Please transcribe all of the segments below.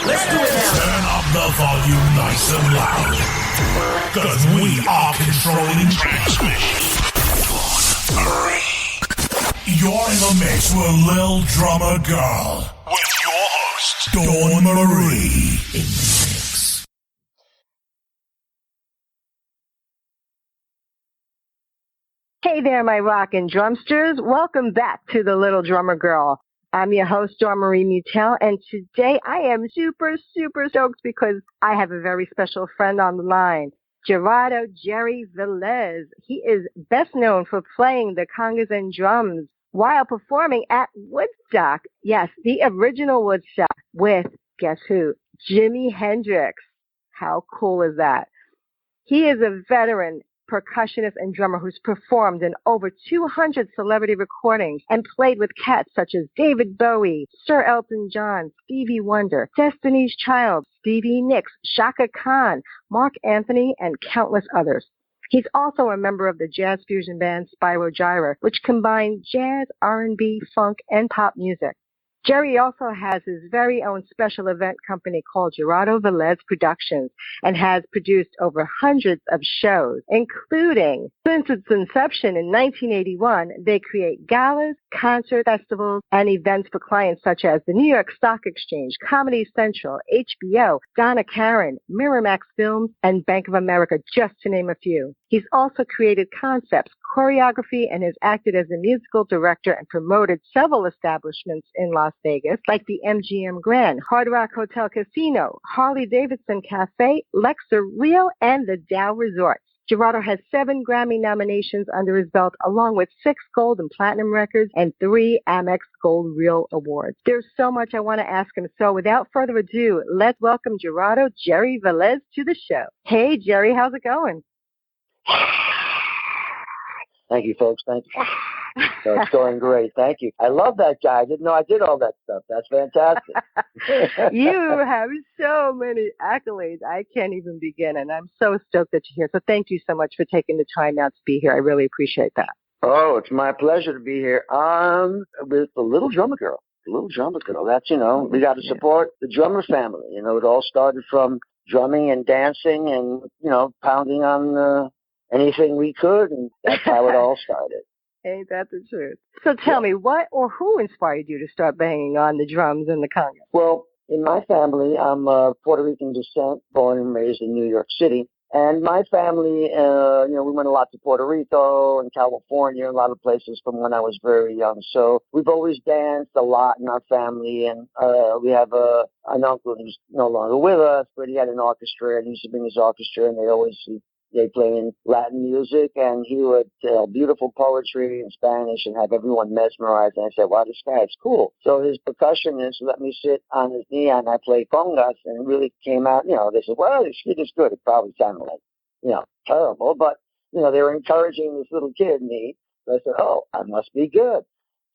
Let's do it now. Turn up the volume nice and loud. Because we are controlling transmission. 4, 3. You're in the mix with Lil Drummer Girl. With your host, Dawn Marie. In the mix. Hey there, my rockin' drumsters. Welcome back to the Little Drummer Girl. I'm your host, Dawn Marie Mutel, and today I am super stoked because I have a very special friend on the line, Gerardo Jerry Velez. He is best known for playing the congas and drums while performing at Woodstock. Yes, the original Woodstock with, guess who? Jimi Hendrix. How cool is that? He is a veteran percussionist and drummer who's performed in over 200 celebrity recordings and played with cats such as David Bowie, Sir Elton John, Stevie Wonder, Destiny's Child, Stevie Nicks, Chaka Khan, Mark Anthony, and countless others. He's also a member of the jazz fusion band Spyro, which combined jazz, R&B, funk, and pop music. Jerry also has his very own special event company called Gerardo Velez Productions and has produced over hundreds of shows, including, since its inception in 1981, they create galas, concert festivals, and events for clients such as the New York Stock Exchange, Comedy Central, HBO, Donna Karan, Miramax Films, and Bank of America, just to name a few. He's also created concepts, choreography, and has acted as a musical director and promoted several establishments in Las Vegas, like the MGM Grand, Hard Rock Hotel Casino, Harley Davidson Cafe, Luxor, Rio, and the Tao Resort. Gerardo has 7 Grammy nominations under his belt, along with 6 gold and platinum records and 3 Amex Gold Reel Awards. There's so much I want to ask him, so without further ado, let's welcome Gerardo Jerry Velez to the show. Hey, Jerry, how's it going? Thank you, folks. Thank you. So it's going great. Thank you. I love that guy. I didn't know I did all that stuff. That's fantastic. You have so many accolades. I can't even begin, and I'm so stoked that you're here. So thank you so much for taking the time out to be here. I really appreciate that. Oh, it's my pleasure to be here with the Little Drummer Girl. The Little Drummer Girl. That's, we got to support the drummer family. It all started from drumming and dancing and, pounding on anything we could, and that's how it all started. Ain't that the truth? So tell me, what or who inspired you to start banging on the drums and the conga? Well, in my family, I'm Puerto Rican descent, born and raised in New York City. And my family, we went a lot to Puerto Rico and California, a lot of places from when I was very young. So we've always danced a lot in our family. And we have an uncle who's no longer with us, but he had an orchestra, and he used to bring his orchestra, and they play in Latin music, and he would tell beautiful poetry in Spanish and have everyone mesmerized. And I said, wow, this guy is cool. So his percussionist let me sit on his knee, and I played congas, and it really came out, they said, well, this kid is good. It probably sounded like, terrible, but, they were encouraging this little kid, me. So I said, oh, I must be good.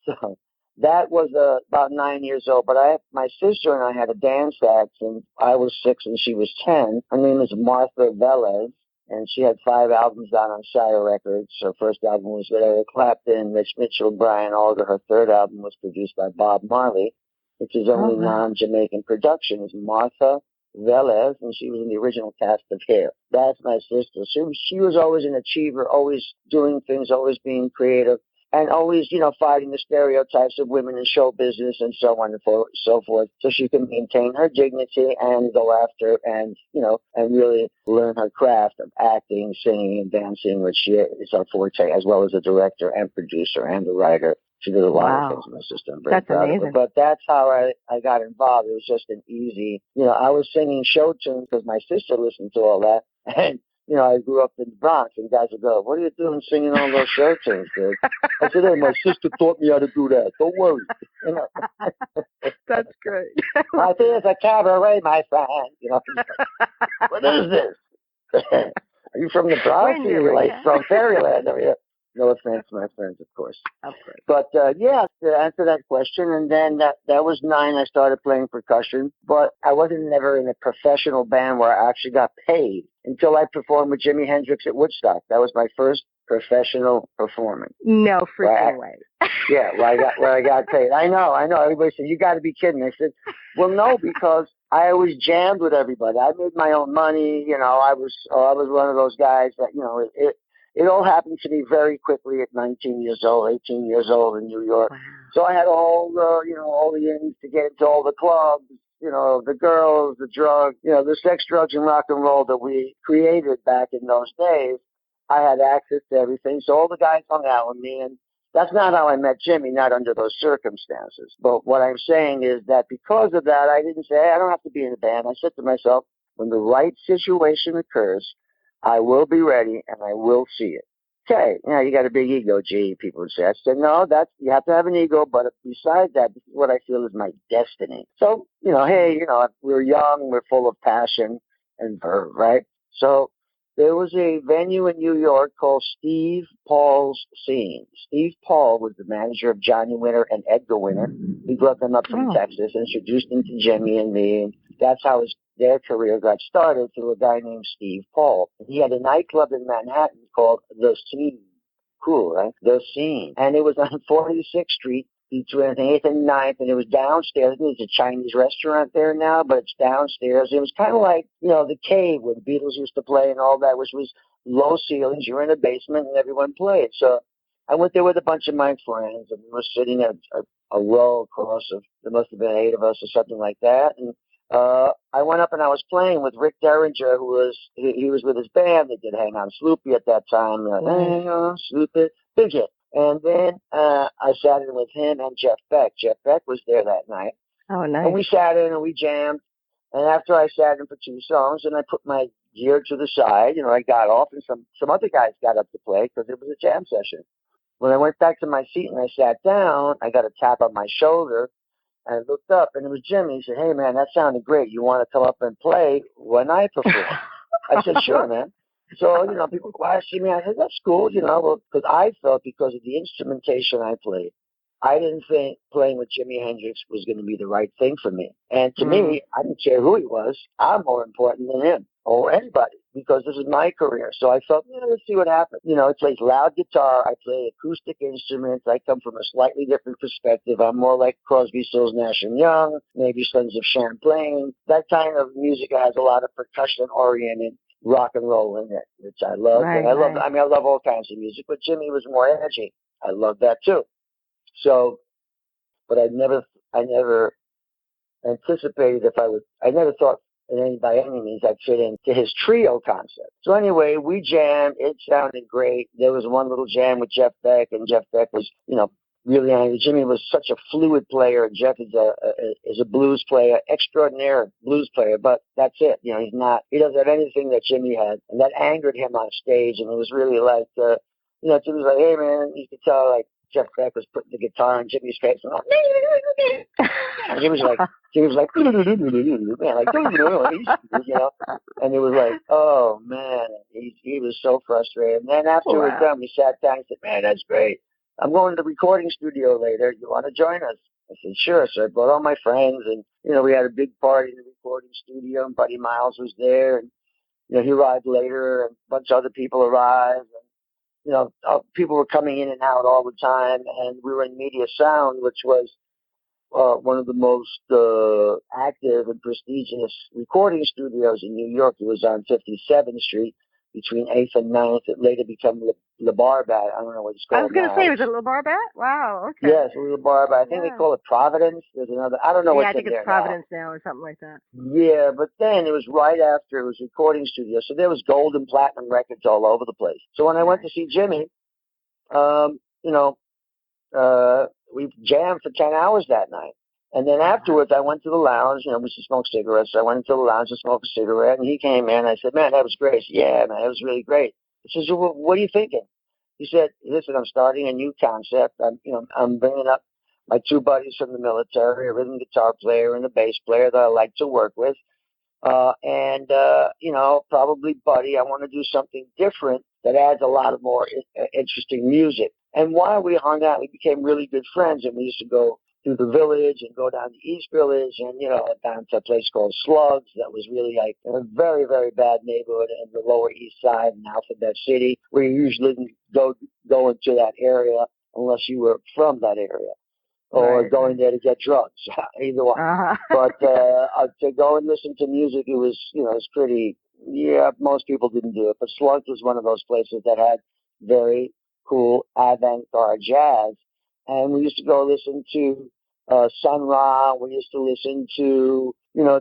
So that was about 9 years old, but my sister and I had a dance act, and I was 6 and she was 10. Her name is Martha Velez. And she had 5 albums out on Shire Records. Her first album was with Eric Clapton, Mitch Mitchell, Brian Alder. Her third album was produced by Bob Marley, which is only non-Jamaican production. It's Martha Velez, and she was in the original cast of Hair. That's my sister. She was always an achiever, always doing things, always being creative, and always, fighting the stereotypes of women in show business and so on and so forth, so she can maintain her dignity and go after and, and really learn her craft of acting, singing, and dancing, which is our forte, as well as a director and producer and a writer. She did a lot of things, my sister. I'm very proud of her. But that's how I got involved. It was just an easy, I was singing show tunes because my sister listened to all that, and I grew up in the Bronx, and guys would go, what are you doing singing all those show tunes, dude? I said, hey, my sister taught me how to do that. Don't worry. That's great. I think it's a cabaret, my friend. What is this? Are you from the Bronx? Or are you from Fairyland over here? No offense, my friends, of course. Of course. But, to answer that question, and then that was 9, I started playing percussion, but I wasn't never in a professional band where I actually got paid until I performed with Jimi Hendrix at Woodstock. That was my first professional performance. No freaking way. Yeah, where I got paid. I know. Everybody said, you got to be kidding. I said, well, no, because I always jammed with everybody. I made my own money. I was one of those guys that, it all happened to me very quickly at 19 years old, 18 years old in New York. Wow. So I had all the ins to get into all the clubs, the girls, the drugs, the sex, drugs, and rock and roll that we created back in those days. I had access to everything. So all the guys hung out with me, and that's not how I met Jimmy, not under those circumstances. But what I'm saying is that because of that, I didn't say, hey, I don't have to be in a band. I said to myself, when the right situation occurs, I will be ready and I will see it. Okay, you got a big ego, G, people would say. I said, no, you have to have an ego, but besides that, this is what I feel is my destiny. So, hey, we're young, we're full of passion and verve, right? So there was a venue in New York called Steve Paul's Scene. Steve Paul was the manager of Johnny Winter and Edgar Winter. He brought them up from Texas, introduced them to Jimmy and me, and that's how their career got started through a guy named Steve Paul. He had a nightclub in Manhattan called The Scene. Cool, right? The Scene. And it was on 46th Street between 8th and 9th, and it was downstairs. I think there's a Chinese restaurant there now, but it's downstairs. It was kind of like, the Cave where the Beatles used to play and all that, which was low ceilings. You're in a basement and everyone played. So I went there with a bunch of my friends, and we were sitting at a row across there must have been 8 of us or something like that. And I went up and I was playing with Rick Derringer, he was with his band. They did Hang On Sloopy at that time. Hang On Sloopy, big hit. And then I sat in with him and Jeff Beck. Jeff Beck was there that night. Oh, nice. And we sat in and we jammed. And after I sat in for 2 songs, and I put my gear to the side, I got off, and some other guys got up to play because it was a jam session. When I went back to my seat and I sat down, I got a tap on my shoulder. I looked up, and it was Jimmy. He said, hey, man, that sounded great. You want to come up and play when I perform? I said, sure, man. So, people would ask me. I said, that's cool, because I felt because of the instrumentation I played, I didn't think playing with Jimi Hendrix was going to be the right thing for me. And to me, I didn't care who he was. I'm more important than him or anybody because this is my career. So I thought, let's see what happens. He plays loud guitar. I play acoustic instruments. I come from a slightly different perspective. I'm more like Crosby, Stills, Nash and Young, maybe Sons of Champlain. That kind of music has a lot of percussion-oriented rock and roll in it, which I love. Right, and I love all kinds of music, but Jimmy was more edgy. I love that too. So, but I never anticipated I never thought by any means I'd fit into his trio concept. So anyway, we jammed. It sounded great. There was one little jam with Jeff Beck, and Jeff Beck was, really angry. Jimmy was such a fluid player. Jeff is a blues player, extraordinary blues player, but that's it. He doesn't have anything that Jimmy had, and that angered him on stage. And it was really like, Jimmy was like, hey man, you could tell like Jeff Beck was putting the guitar on Jimmy's face and and Jimmy was like, man, and it was like, oh man, he was so frustrated. And then after it was done, we sat down and said, man, that's great. I'm going to the recording studio later. You want to join us? I said, sure. So I brought all my friends, and, we had a big party in the recording studio, and Buddy Miles was there, and, he arrived later, and a bunch of other people arrived, and, people were coming in and out all the time, and we were in Media Sound, which was one of the most active and prestigious recording studios in New York. It was on 57th Street between 8th and 9th. It later became Le Barbat. I don't know what it's called. I was going to say, was it Le Barbat? Wow, okay. Yes, Le Barbat. I think they call it Providence. There's another. I don't know what's in there. I think it's Providence now or something like that. Yeah, but then it was right after it was recording studio. So there was gold and platinum records all over the place. So when I went to see Jimmy, we jammed for 10 hours that night. And then afterwards, I went to the lounge. We used to smoke cigarettes. So I went into the lounge to smoke a cigarette. And he came in. I said, man, that was great. Said, yeah, man, that was really great. He says, well, what are you thinking? He said, listen, I'm starting a new concept. I'm bringing up my 2 buddies from the military, a rhythm guitar player and a bass player that I like to work with. Probably Buddy, I want to do something different that adds a lot of more interesting music. And while we hung out, we became really good friends, and we used to go through the village and go down to East Village and, down to a place called Slugs that was really like a very, very bad neighborhood in the Lower East Side in Alphabet City, where you usually didn't go into that area unless you were from that area or going there to get drugs, either one. But to go and listen to music, it was, it's pretty, most people didn't do it. But Slug was one of those places that had very cool avant-garde jazz. And we used to go listen to Sun Ra. We used to listen to,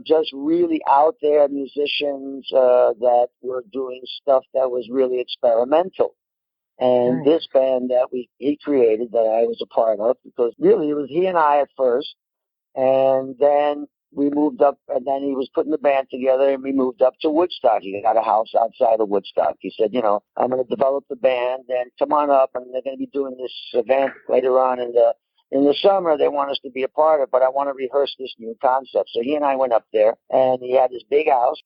just really out there musicians that were doing stuff that was really experimental. And this band that he created that I was a part of, because really it was he and I at first, and then we moved up, and then he was putting the band together, and we moved up to Woodstock. He got a house outside of Woodstock. He said, I'm going to develop the band, and come on up, and they're going to be doing this event later on in the summer. They want us to be a part of it, but I want to rehearse this new concept. So he and I went up there, and he had this big house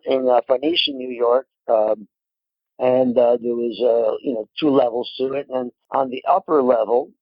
in Phoenicia, New York. And there was, 2 levels to it. And on the upper level,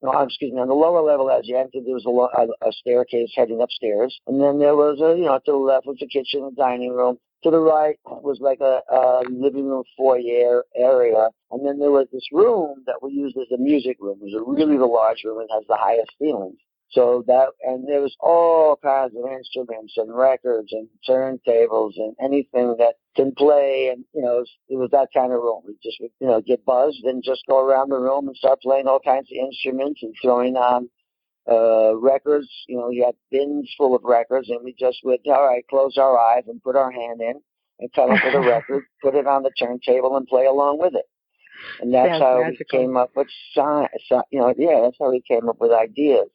on the lower level as you entered, there was a staircase heading upstairs. And then there was, to the left was the kitchen and dining room. To the right was like a living room foyer area. And then there was this room that we used as a music room. It was really the large room. It has the highest ceilings. So and there was all kinds of instruments and records and turntables and anything that can play. And, it was that kind of room. We just would, get buzzed and just go around the room and start playing all kinds of instruments and throwing on records. You had bins full of records, and we just would, all right, close our eyes and put our hand in and come up with a record, put it on the turntable and play along with it. And that's how we came up with that's how we came up with ideas.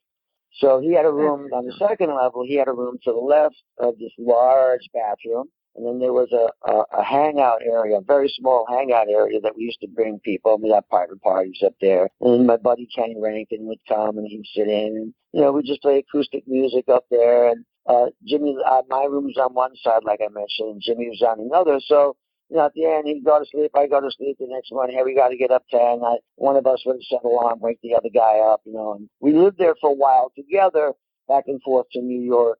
So he had a room on the second level. He had a room to the left of this large bathroom. And then there was a hangout area, a very small hangout area that we used to bring people. We had private parties up there. And my buddy Kenny Rankin would come and he'd sit in. And, we'd just play acoustic music up there. And Jimmy, my room was on one side, like I mentioned, and Jimmy was on another. So, at the end, he'd go to sleep. I'd go to sleep the next morning. Hey, we got to get up 10. One of us would set an alarm, wake the other guy up, And we lived there for a while together, back and forth to New York.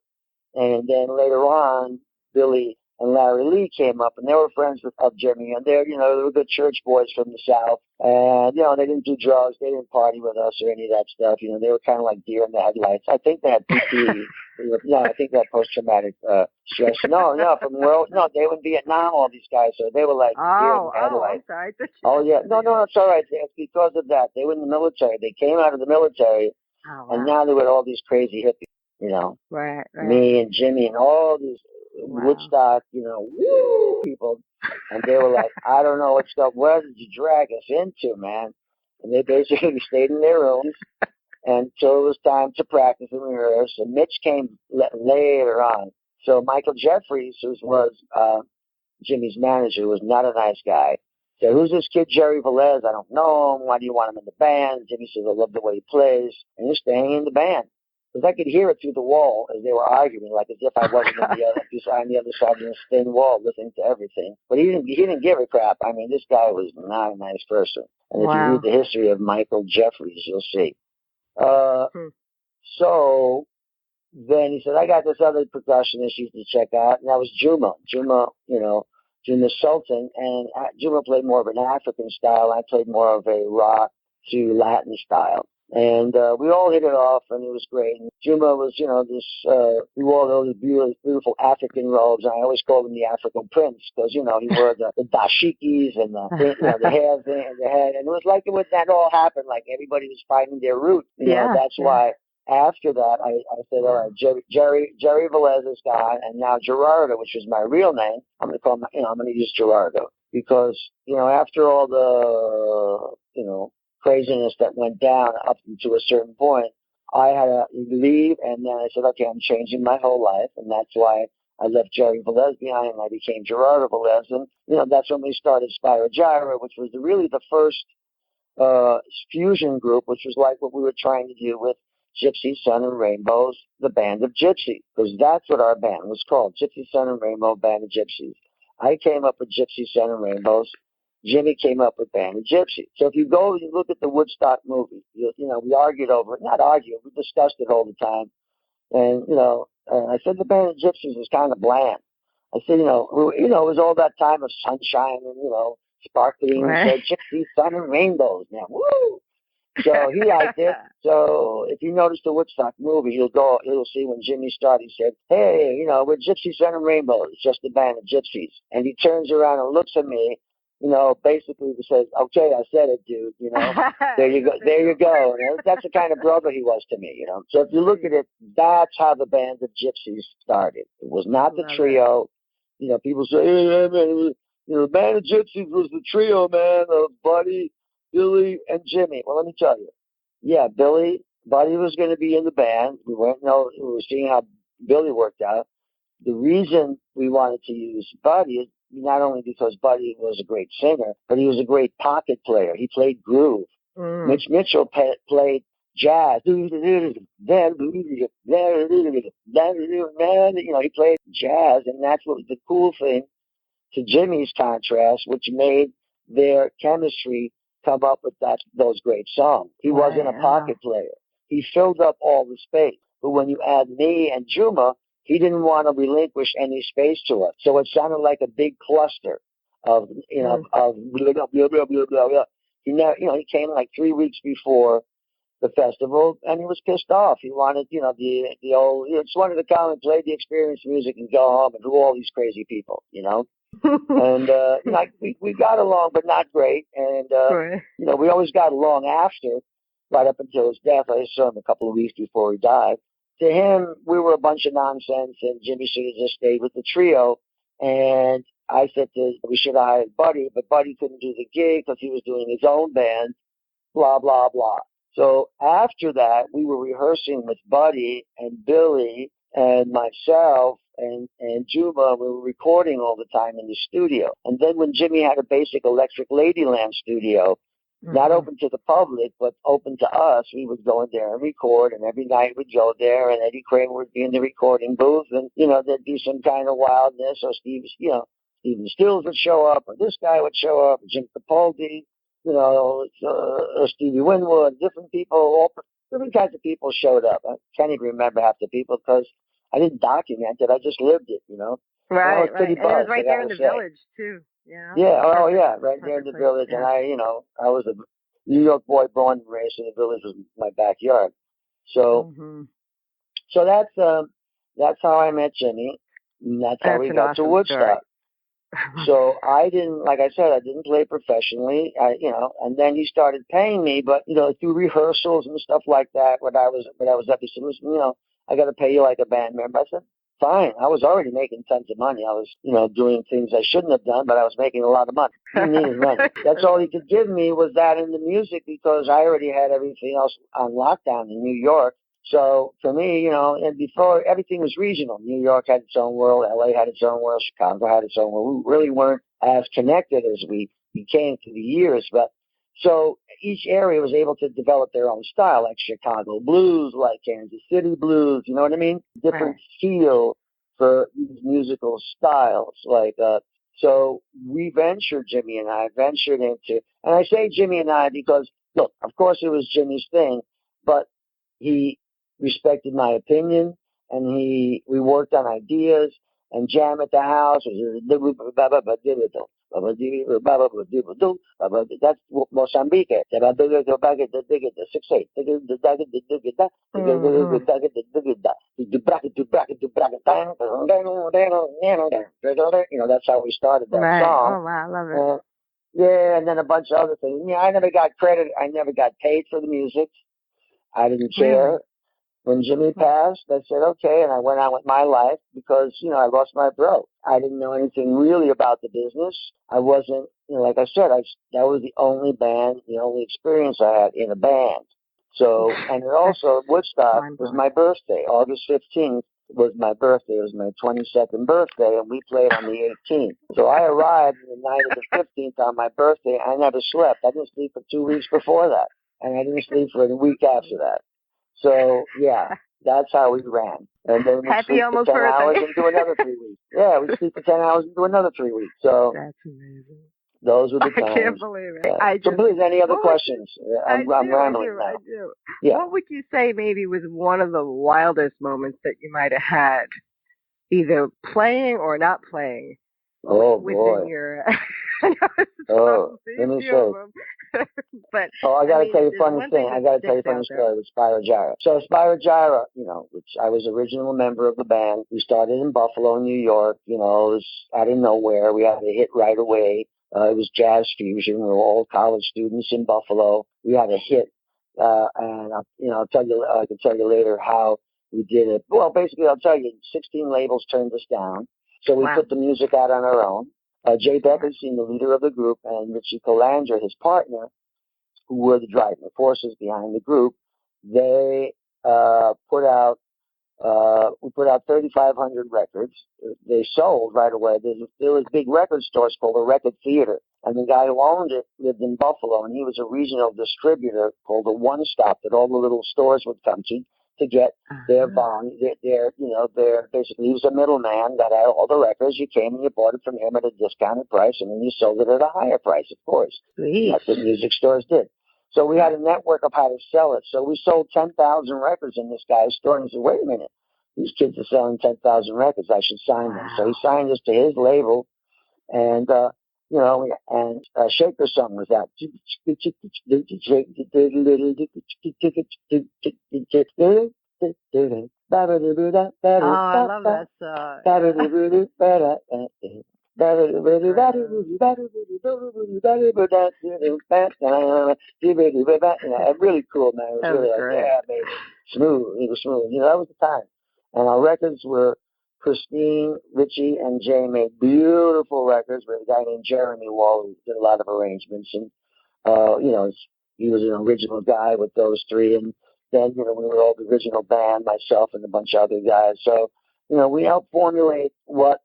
And then later on, Billy and Larry Lee came up, and they were friends of Jimmy. And they were good church boys from the South. And, they didn't do drugs. They didn't party with us or any of that stuff. They were kind of like deer in the headlights. I think they had PTSD. I think they had post-traumatic stress. They were in Vietnam, all these guys. So they were like deer in the headlights. Yeah. No, it's all right. It's because of that. They were in the military. They came out of the military, and now they were all these crazy hippies, Right. Me and Jimmy and all these Woodstock, people. And they were like, I don't know what stuff, where did you drag us into, man? And they basically stayed in their rooms until it was time to practice and rehearse. And Mitch came later on. So Michael Jeffries, who was Jimmy's manager, was not a nice guy. Said, who's this kid, Jerry Velez? I don't know him. Why do you want him in the band? Jimmy says, I love the way he plays. And he's staying in the band. Because I could hear it through the wall as they were arguing, like as if I wasn't on the other side of this thin wall listening to everything. But he didn't give a crap. I mean, this guy was not a nice person. And if you read the history of Michael Jeffries, you'll see. So then he said, I got this other percussionist you should check out, and that was Juma. Juma Sultan, and Juma played more of an African style. I played more of a rock to Latin style. And we all hit it off, and it was great. And Juma was, he wore all these beautiful African robes, and I always called him the African Prince because, he wore the dashikis and the hair thing and the head. And it was like when that all happened, like everybody was finding their root. That's why after that, I said, all right, Jerry Velez is gone, and now Gerardo, which was my real name, I'm going to call I'm going to use Gerardo because, after all the, craziness that went down up to a certain point, I had to leave, and then I said, okay, I'm changing my whole life, and that's why I left Jerry Velez behind, and I became Gerardo Velez, and, that's when we started Spyro Gyra, which was really the first fusion group, which was like what we were trying to do with Gypsy, Sun, and Rainbows, the Band of Gypsy, because that's what our band was called, Gypsy, Sun, and Rainbow, Band of Gypsies. I came up with Gypsy, Sun, and Rainbows. Jimmy came up with Band of Gypsy. So if you go and you look at the Woodstock movie, we argued over it. Not argued, we discussed it all the time. And, I said the Band of Gypsies was kind of bland. I said, it was all that time of sunshine and, sparkling. Right. So Gypsy, Sun, and Rainbows now. Woo! So he liked it. So if you notice the Woodstock movie, you'll see when Jimmy started, he said, "Hey, we're Gypsy Sun and Rainbow. It's just a band of gypsies." And he turns around and looks at me, basically he says, "Okay, I said it, dude. There you go. There you go." And that's the kind of brother he was to me. So if you look at it, that's how the band of gypsies started. It was not the trio. People say, "Hey, man, the band of gypsies was the trio, man, of Buddy, Billy, and Jimmy." Well, let me tell you. Yeah, Buddy was going to be in the band. We were seeing how Billy worked out. The reason we wanted to use Buddy is not only because Buddy was a great singer, but he was a great pocket player. He played groove. Mitch Mitchell played jazz. He played jazz, and that's what was the cool thing to Jimmy's contrast, which made their chemistry come up with those great songs. He wasn't a pocket player. He filled up all the space. But when you add me and Juma, he didn't want to relinquish any space to us. So it sounded like a big cluster of blah, blah, blah, blah, blah, blah. He came like 3 weeks before the festival, and he was pissed off. He wanted, the old, just wanted to come and play the experience music and go home and do all these crazy people, And we got along, but not great. And we always got along after, right up until his death. I saw him a couple of weeks before he died. To him, we were a bunch of nonsense, and Jimmy should have just stayed with the trio. And I said we should have hired Buddy, but Buddy couldn't do the gig because he was doing his own band. Blah blah blah. So after that, we were rehearsing with Buddy and Billy and myself and Juma. We were recording all the time in the studio. And then when Jimmy had a basic electric Ladyland studio, not open to the public, but open to us, we would go in there and record. And every night we'd go there, and Eddie Kramer would be in the recording booth, and there'd be some kind of wildness. Or Steven Stills would show up, or this guy would show up, Jim Capaldi. Stevie Winwood, different people, different kinds of people showed up. I can't even remember half the people because I didn't document it. I just lived it, Right, right. And it was right there in the village, too. Yeah, right there in the village. Yeah. And I was a New York boy born and raised, and the village was my backyard. So, so that's how I met Jimmy. And that's how we got to Woodstock. So I didn't, like I said, I didn't play professionally, and then he started paying me, but, through rehearsals and stuff like that, when I was up, he said, "Listen, I got to pay you like a band member." I said, "Fine." I was already making tons of money. I was, doing things I shouldn't have done, but I was making a lot of money. He needed money. That's all he could give me was that in the music, because I already had everything else on lockdown in New York. So for me, and before, everything was regional. New York had its own world, LA had its own world, Chicago had its own world. We really weren't as connected as we became through the years. But so each area was able to develop their own style, like Chicago blues, like Kansas City blues. You know what I mean? Different feel for these musical styles. So Jimmy and I ventured into, and I say Jimmy and I because, look, of course it was Jimmy's thing, but he respected my opinion, and we worked on ideas and jam at the house. That's Mozambique. That's how we started that song. Oh, wow, I love it. Yeah, and then a bunch of other things. I never got credit. I never got paid for the music. I didn't care. Really? When Jimmy passed, I said, okay, and I went on with my life because, I lost my bro. I didn't know anything really about the business. I wasn't, like I said, that was the only experience I had in a band. So, and it also, Woodstock was my birthday. August 15th was my birthday. It was my 22nd birthday, and we played on the 18th. So I arrived the night of the 15th on my birthday. I never slept. I didn't sleep for 2 weeks before that, and I didn't sleep for a week after that. So, yeah, that's how we ran. And then we'd sleep for 10 hours and do another 3 weeks. Yeah, we'd sleep for 10 hours and do another 3 weeks. So that's amazing. Those were the times. I can't believe it. Yeah. So please, any other questions? I'm rambling now. I do. Yeah. What would you say maybe was one of the wildest moments that you might have had, either playing or not playing? Oh, boy. Oh, let me say. But I got to tell you a funny thing. I got to tell you a funny story with Spyro Gyra. So Spyro Gyra, which I was original member of the band. We started in Buffalo, New York. It was out of nowhere. We had a hit right away. It was jazz fusion. We were all college students in Buffalo. We had a hit, and I'll tell you. I can tell you later how we did it. Well, basically, I'll tell you. 16 labels turned us down, so we put the music out on our own. Jay Beckerstein, the leader of the group, and Richie Colander, his partner, who were the driving forces behind the group, they we put out 3,500 records. They sold right away. There was big record stores called a Record Theater, and the guy who owned it lived in Buffalo, and he was a regional distributor called a One Stop that all the little stores would come to get their bond. Their basically, he was a middleman that had all the records. You came and you bought it from him at a discounted price, and then you sold it at a higher price, of course. Sweet. That's what music stores did. So we had a network of how to sell it. So we sold 10,000 records in this guy's store, and he said, wait a minute, these kids are selling 10,000 records. I should sign them. So he signed us to his label, and, and Shaker Song was out. Oh, I love that song. Really cool, man. It was really amazing. Smooth. It was smooth. That was the time. And our records were pristine. Richie and Jay made beautiful records with a guy named Jeremy Wall who did a lot of arrangements. And, he was an original guy with those three. And then, we were all the original band, myself and a bunch of other guys. So, we helped formulate what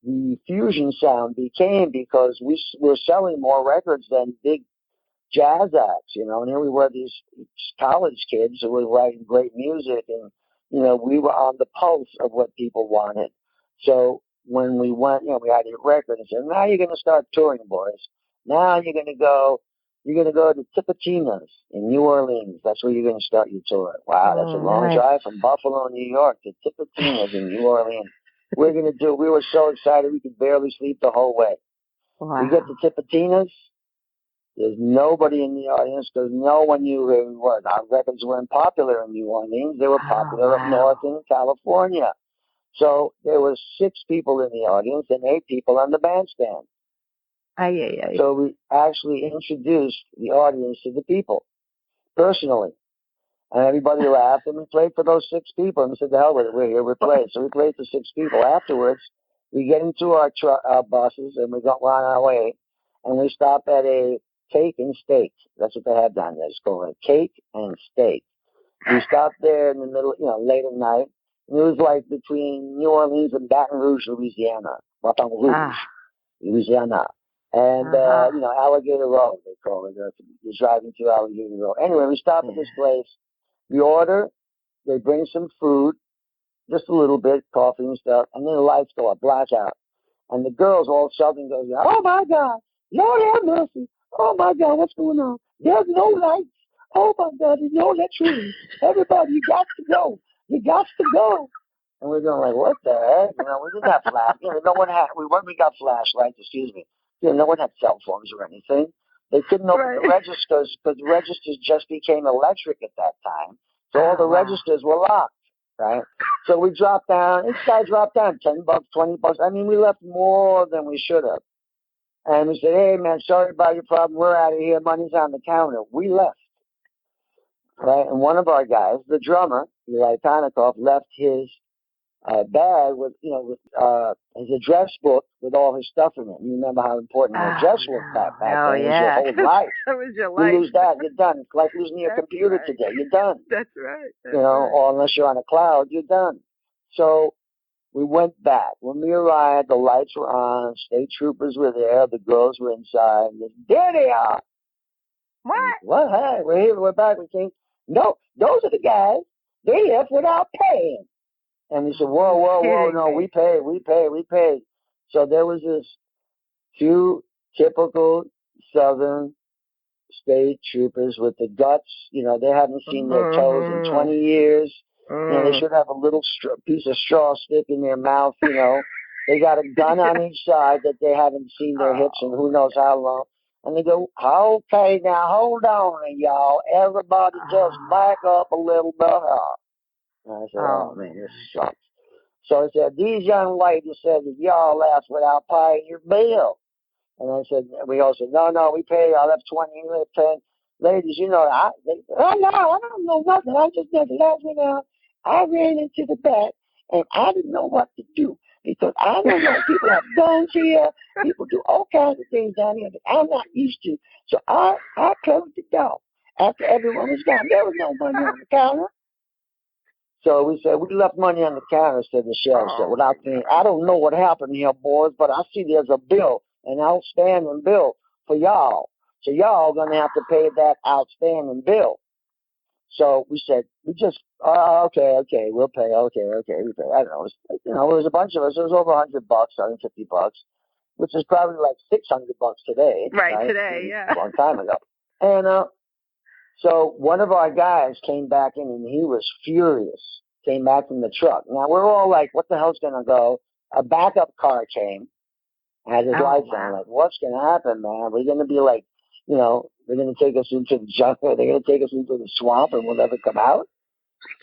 the fusion sound became because we were selling more records than big jazz acts, and here we were, these college kids who were writing great music, and, we were on the pulse of what people wanted. So when we went, we had a record and said, now you're going to start touring, boys. Now you're going to go to Tipitinas in New Orleans. That's where you're going to start your tour. Wow, that's a long drive from Buffalo, New York to Tipitinas in New Orleans. We were so excited we could barely sleep the whole way. Wow. We get to Tipitinas, there's nobody in the audience because no one knew who we were. Our records weren't popular in New Orleans. They were popular up north in California. So there were 6 people in the audience and 8 people on the bandstand. So we actually introduced the audience to the people personally. And everybody laughed, and we played for those 6 people. And we said, the hell with it, we're here, we played. So we played for 6 people. Afterwards, we get into our buses, and we're on our way, and we stop at a Cake and Steak. That's what they have down there. It's called a Cake and Steak. We stopped there in the middle, late at night. And it was like between New Orleans and Baton Rouge, Louisiana. Baton Rouge, Louisiana. And, Alligator Road, they call it. You're driving through Alligator Road. Anyway, we stop at this place. We order, they bring some food, just a little bit, coffee and stuff, and then the lights go up, blackout. And the girls all suddenly go, oh my God, Lord have mercy. Oh my God, what's going on? There's no lights. Oh my God, there's no electricity. Everybody, you got to go. You got to go. And we're going like, what the heck? We didn't have flash. No one had, we got flashlights, excuse me. No one had cell phones or anything. They couldn't open the registers because the registers just became electric at that time. So all the registers were locked, right? So we dropped down. Each guy dropped down $10, $20. I mean, we left more than we should have. And we said, hey, man, sorry about your problem. We're out of here. Money's on the counter. We left, right? And one of our guys, the drummer, Eli Konikoff, left his bag with his address book with all his stuff in it. You remember how important the address was back then. It was your whole life. That was your life. You lose that, you're done. It's like losing your computer today. You're done. That's right. Or unless you're on a cloud, you're done. So we went back. When we arrived, the lights were on. State troopers were there. The girls were inside. There they are. What? Hey, we're here. We're back. We came. No, those are the guys. They left without paying. And we said, whoa, no, we paid. So there was this 2 typical Southern state troopers with the guts. They haven't seen their toes in 20 years. They should have a little piece of straw stick in their mouth, They got a gun on each side that they haven't seen their hips in who knows how long. And they go, okay, now hold on, y'all. Everybody just back up a little bit. And I said, oh man, this sucks. So I said, these young ladies said that y'all left without paying your bill. And I said, we all said, no, we pay. I left 20, you left 10. Ladies, you know, I don't know nothing. I just never left me now. I ran into the back, and I didn't know what to do because I don't know. People have guns here. People do all kinds of things down here that I'm not used to. So I closed the door after everyone was gone. There was no money on the counter. So we said, we left money on the counter, said the sheriff. Said, without thinking, I don't know what happened here, boys, but I see there's a bill, an outstanding bill for y'all. So y'all going to have to pay that outstanding bill. So we said, we just, okay, we'll pay, okay, we pay. I don't know, it was a bunch of us. It was over $100, $150, which is probably like $600 today. Right, today, yeah. A long time ago. And so one of our guys came back in, and he was furious. Came back from the truck. Now, we're all like, what the hell's going to go? A backup car came, had his lights on. Like, what's going to happen, man? We're going to be like, they're going to take us into the jungle. They're going to take us into the swamp, and we'll never come out.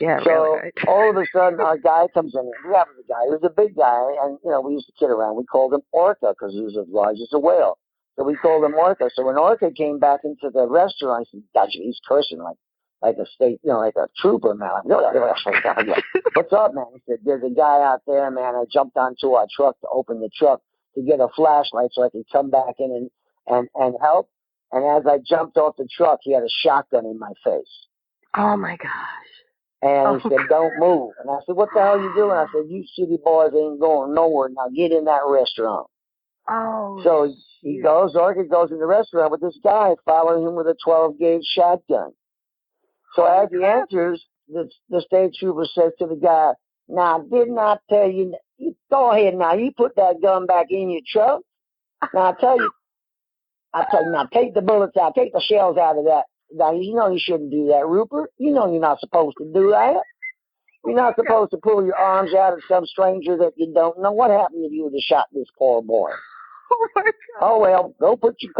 Yeah, so really right. all of a sudden, our guy comes in. We have a guy. He was a big guy, and, we used to kid around. We called him Orca because he was as large as a whale. So we called him Orca. So when Orca came back into the restaurant, I said, gosh, he's cursing like a state, like a trooper, man. What's up, man? He said, there's a guy out there, man. I jumped onto our truck to open the truck to get a flashlight so I could come back in and help. And as I jumped off the truck, he had a shotgun in my face. Oh, my gosh. And he said, don't move. And I said, what the hell are you doing? I said, you city boys ain't going nowhere. Now get in that restaurant. Oh. So he goes, Orca goes in the restaurant with this guy following him with a 12-gauge shotgun. So as he enters, the state trooper says to the guy, now, didn't I tell you, go ahead now, you put that gun back in your truck. Now, I tell you, now take the bullets out, take the shells out of that. Now, you know you shouldn't do that, Rupert. You know you're not supposed to do that. You're not supposed to pull your arms out of some stranger that you don't know. What happened if you would have shot this poor boy? Oh, my God. Oh, well, go put your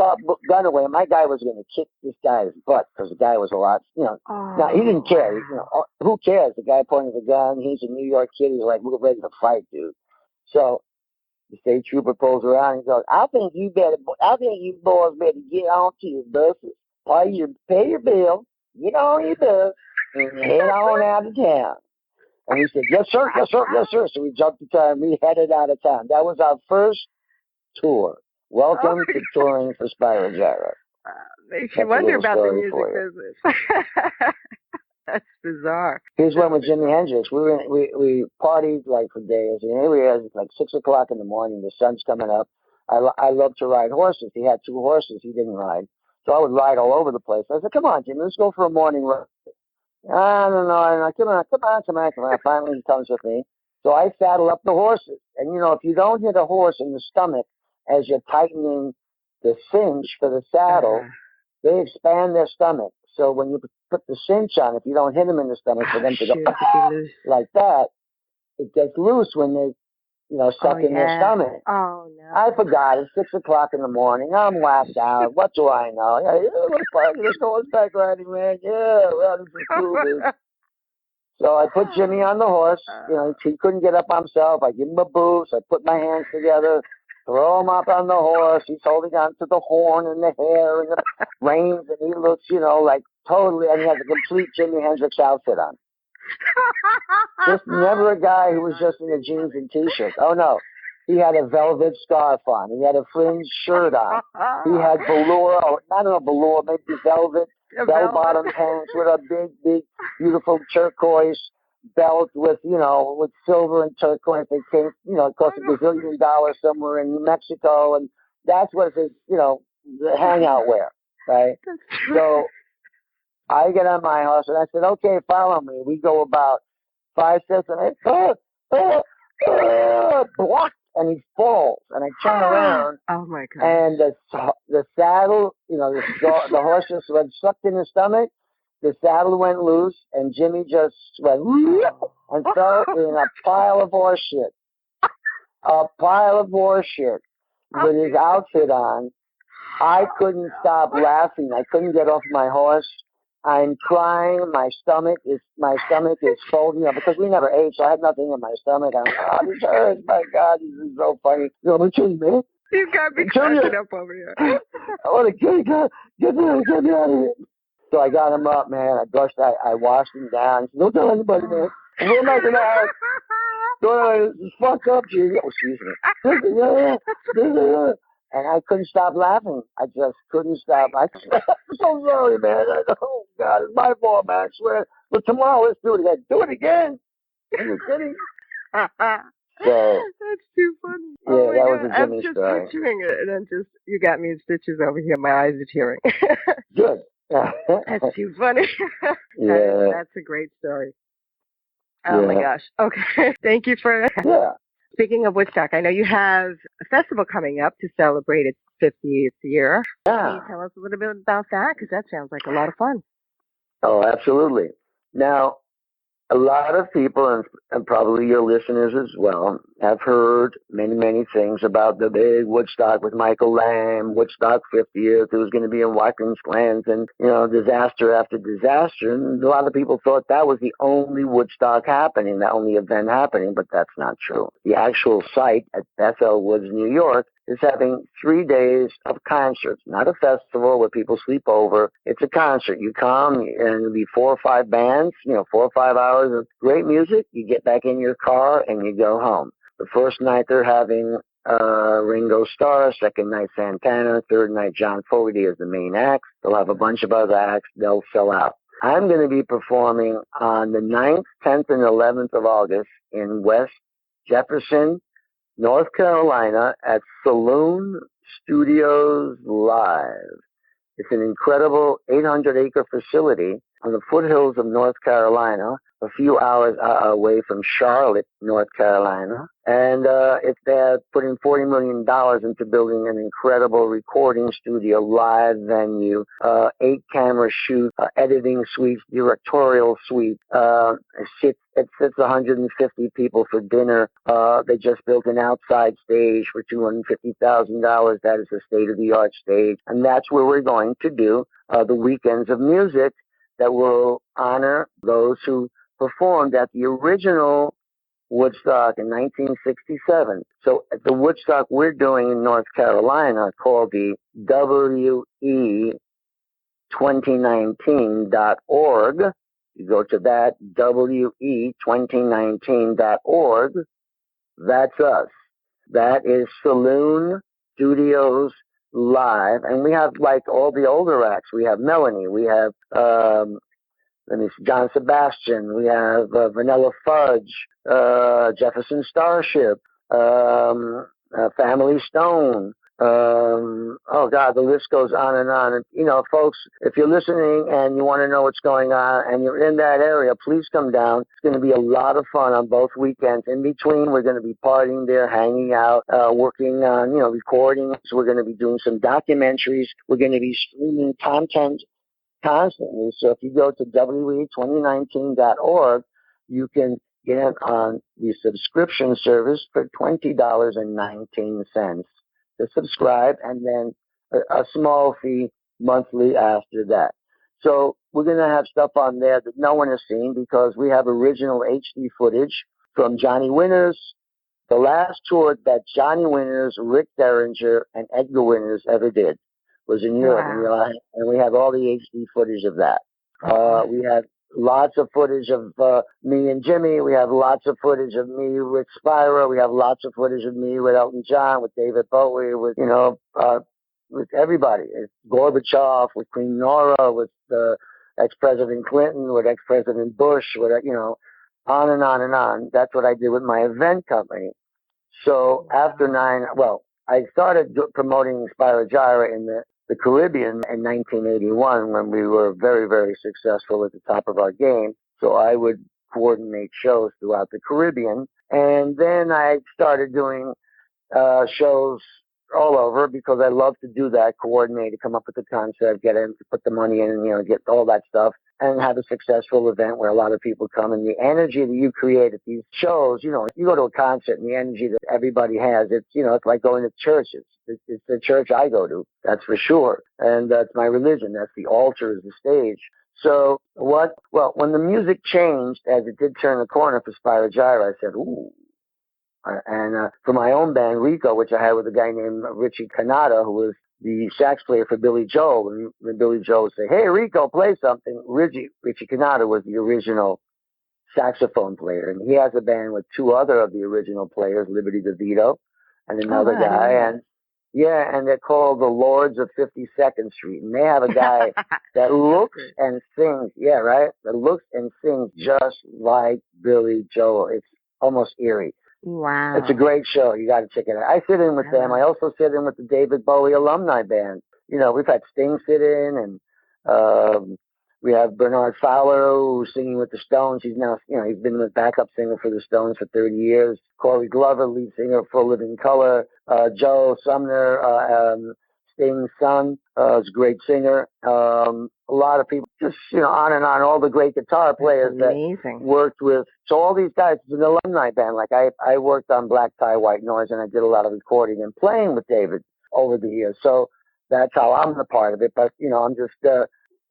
gun away. My guy was going to kick this guy's butt because the guy was a lot, Now, he didn't care. Who cares? The guy pointed the gun. He's a New York kid. He's like, we're ready to fight, dude. So the state trooper pulls around and goes, I think you boys better get on to your buses, pay your bill, get on your bus, and head on out of town. And we said, yes, sir. So we jumped the car and we headed out of town. That was our first tour. Welcome to touring for Spyro Gyro. Makes you wonder about the music business. That's bizarre. Here's one with Jimi Hendrix. We partied like for days, and here we are, it's like 6 o'clock in the morning. The sun's coming up. I love to ride horses. He had 2 horses. He didn't ride, so I would ride all over the place. I said, "Come on, Jimmy, let's go for a morning ride." I don't know. Come on. Finally, he comes with me. So I saddle up the horses, and if you don't hit a horse in the stomach as you're tightening the cinch for the saddle, they expand their stomach. So when you put the cinch on, if you don't hit them in the stomach for them to go like that, it gets loose when they, suck in their stomach. Oh, no. I forgot. It's 6 o'clock in the morning. I'm whacked out. What do I know? Let's go back riding, man. Yeah, well, this is cool, dude. So I put Jimmy on the horse. He couldn't get up himself. I give him a boost. I put my hands together, throw him up on the horse. He's holding on to the horn and the hair and the reins, and he looks, like totally, and he has a complete Jimi Hendrix outfit on. Just never a guy who was just in a jeans and T-shirt. Oh, no. He had a velvet scarf on. He had a fringe shirt on. He had velour, velour, maybe velvet, bell-bottom pants with a big, beautiful turquoise belt with, with silver and turquoise. It came, it cost $1 gazillion somewhere in New Mexico, and that's what his, the hangout wear, right? So I get on my horse, and I said, okay, follow me. We go about 5 steps, and block, and he falls, and I turn around. Oh, my God. And the saddle, the horse just went sucked in his stomach. The saddle went loose, and Jimmy just went and fell in a pile of horse shit. A pile of horse shit with his outfit on. I couldn't stop laughing. I couldn't get off my horse. I'm crying. My stomach is folding up because we never ate, so I had nothing in my stomach. I'm like, this hurts. My God, this is so funny. I'm going to kill you, man. You got me cracking up over here. I want to kill you, God. Get me out of here. So I got him up, man. I washed him down. He said, don't tell anybody, man. We're not going to have. It's fucked up, Jimmy. Oh, excuse me. And I couldn't stop laughing. I just couldn't stop. I'm so sorry, man. Oh, God, it's my fault, man. I swear. But tomorrow, let's do it again. Do it again. Are you kidding? So, that's too funny. Yeah, oh that God. was a Jimmy I'm just story. picturing it, and then you got me in stitches over here. My eyes are tearing. Good. That's too funny. Yeah. That's a great story. Oh my gosh. Okay. Thank you for that. Yeah. Speaking of Woodstock, I know you have a festival coming up to celebrate its 50th year. Yeah. Can you tell us a little bit about that? Because that sounds like a lot of fun. Oh, absolutely. Now, a lot of people, and probably your listeners as well, have heard many, many things about the big Woodstock with Michael Lamb, Woodstock 50th. It was going to be in Watkins Glen, and, disaster after disaster. And a lot of people thought that was the only Woodstock happening, the only event happening, but that's not true. The actual site at Bethel Woods, New York, is having 3 days of concerts, not a festival where people sleep over. It's a concert. You come and it'll be 4 or 5 bands, 4 or 5 hours of great music. You get back in your car and you go home. The first night they're having Ringo Starr, second night Santana, third night John Fogerty as the main act. They'll have a bunch of other acts. They'll sell out. I'm going to be performing on the 9th, 10th, and 11th of August in West Jefferson, North Carolina at Saloon Studios Live. It's an incredible 800-acre facility on the foothills of North Carolina, a few hours away from Charlotte, North Carolina. And they're putting $40 million into building an incredible recording studio, live venue, 8-camera shoot, editing suites, directorial suite. It fits 150 people for dinner. They just built an outside stage for $250,000. That is a state-of-the-art stage. And that's where we're going to do the weekends of music that will honor those who performed at the original Woodstock in 1967. So at the Woodstock we're doing in North Carolina, called the WE2019.org. You go to that, WE2019.org. That's us. That is Saloon Studios Live. And we have like all the older acts. We have Melanie. We have John Sebastian. We have Vanilla Fudge, Jefferson Starship, Family Stone. Oh God, the list goes on and on. And, folks, if you're listening and you want to know what's going on and you're in that area, please come down. It's going to be a lot of fun on both weekends. In between, we're going to be partying there, hanging out, working on, recording. So we're going to be doing some documentaries. We're going to be streaming content constantly. So if you go to WE2019.org, you can get on the subscription service for $20.19 to subscribe, and then a small fee monthly after that. So we're going to have stuff on there that no one has seen because we have original HD footage from Johnny Winters, the last tour that Johnny Winters, Rick Derringer, and Edgar Winters ever did was in Europe. Wow. And we have all the HD footage of that. We have lots of footage of me and Jimmy. We have lots of footage of me with Spyro. We have lots of footage of me with Elton John, with David Bowie, with everybody. It's Gorbachev, with Queen Nora, with ex-President Clinton, with ex-President Bush, with, on and on and on. That's what I did with my event company. So after I started promoting Spyro Gyra in the Caribbean in 1981 when we were very, very successful at the top of our game. So I would coordinate shows throughout the Caribbean. And then I started doing shows all over because I love to do that, coordinate, come up with the concept, get in, put the money in, get all that stuff, and have a successful event where a lot of people come. And the energy that you create at these shows, you go to a concert and the energy that everybody has, it's like going to church. It's the church I go to, that's for sure. And that's my religion. That's the altar, is the stage. So well, when the music changed, as it did turn the corner for Spyro Gyra, I said, ooh. And for my own band, Rico, which I had with a guy named Richie Canada, who was the sax player for Billy Joel. When Billy Joel would say, hey, Rico, play something, Richie Canada was the original saxophone player. And he has a band with two other of the original players, Liberty DeVito and another guy. And they're called the Lords of 52nd Street. And they have a guy that looks and sings, that looks and sings just like Billy Joel. It's almost eerie. Wow. It's a great show. You got to check it out. I sit in with them. I also sit in with the David Bowie alumni band. We've had Sting sit in, and we have Bernard Fowler, who's singing with the Stones. He's now, he's been the backup singer for the Stones for 30 years. Corey Glover, lead singer for Living Colour. Joe Sumner, Sting's son, is a great singer. A lot of people, just, on and on, all the great guitar players that worked with. So all these guys, it's an alumni band. Like I worked on Black Tie, White Noise, and I did a lot of recording and playing with David over the years. So that's how I'm a part of it. But, I'm just,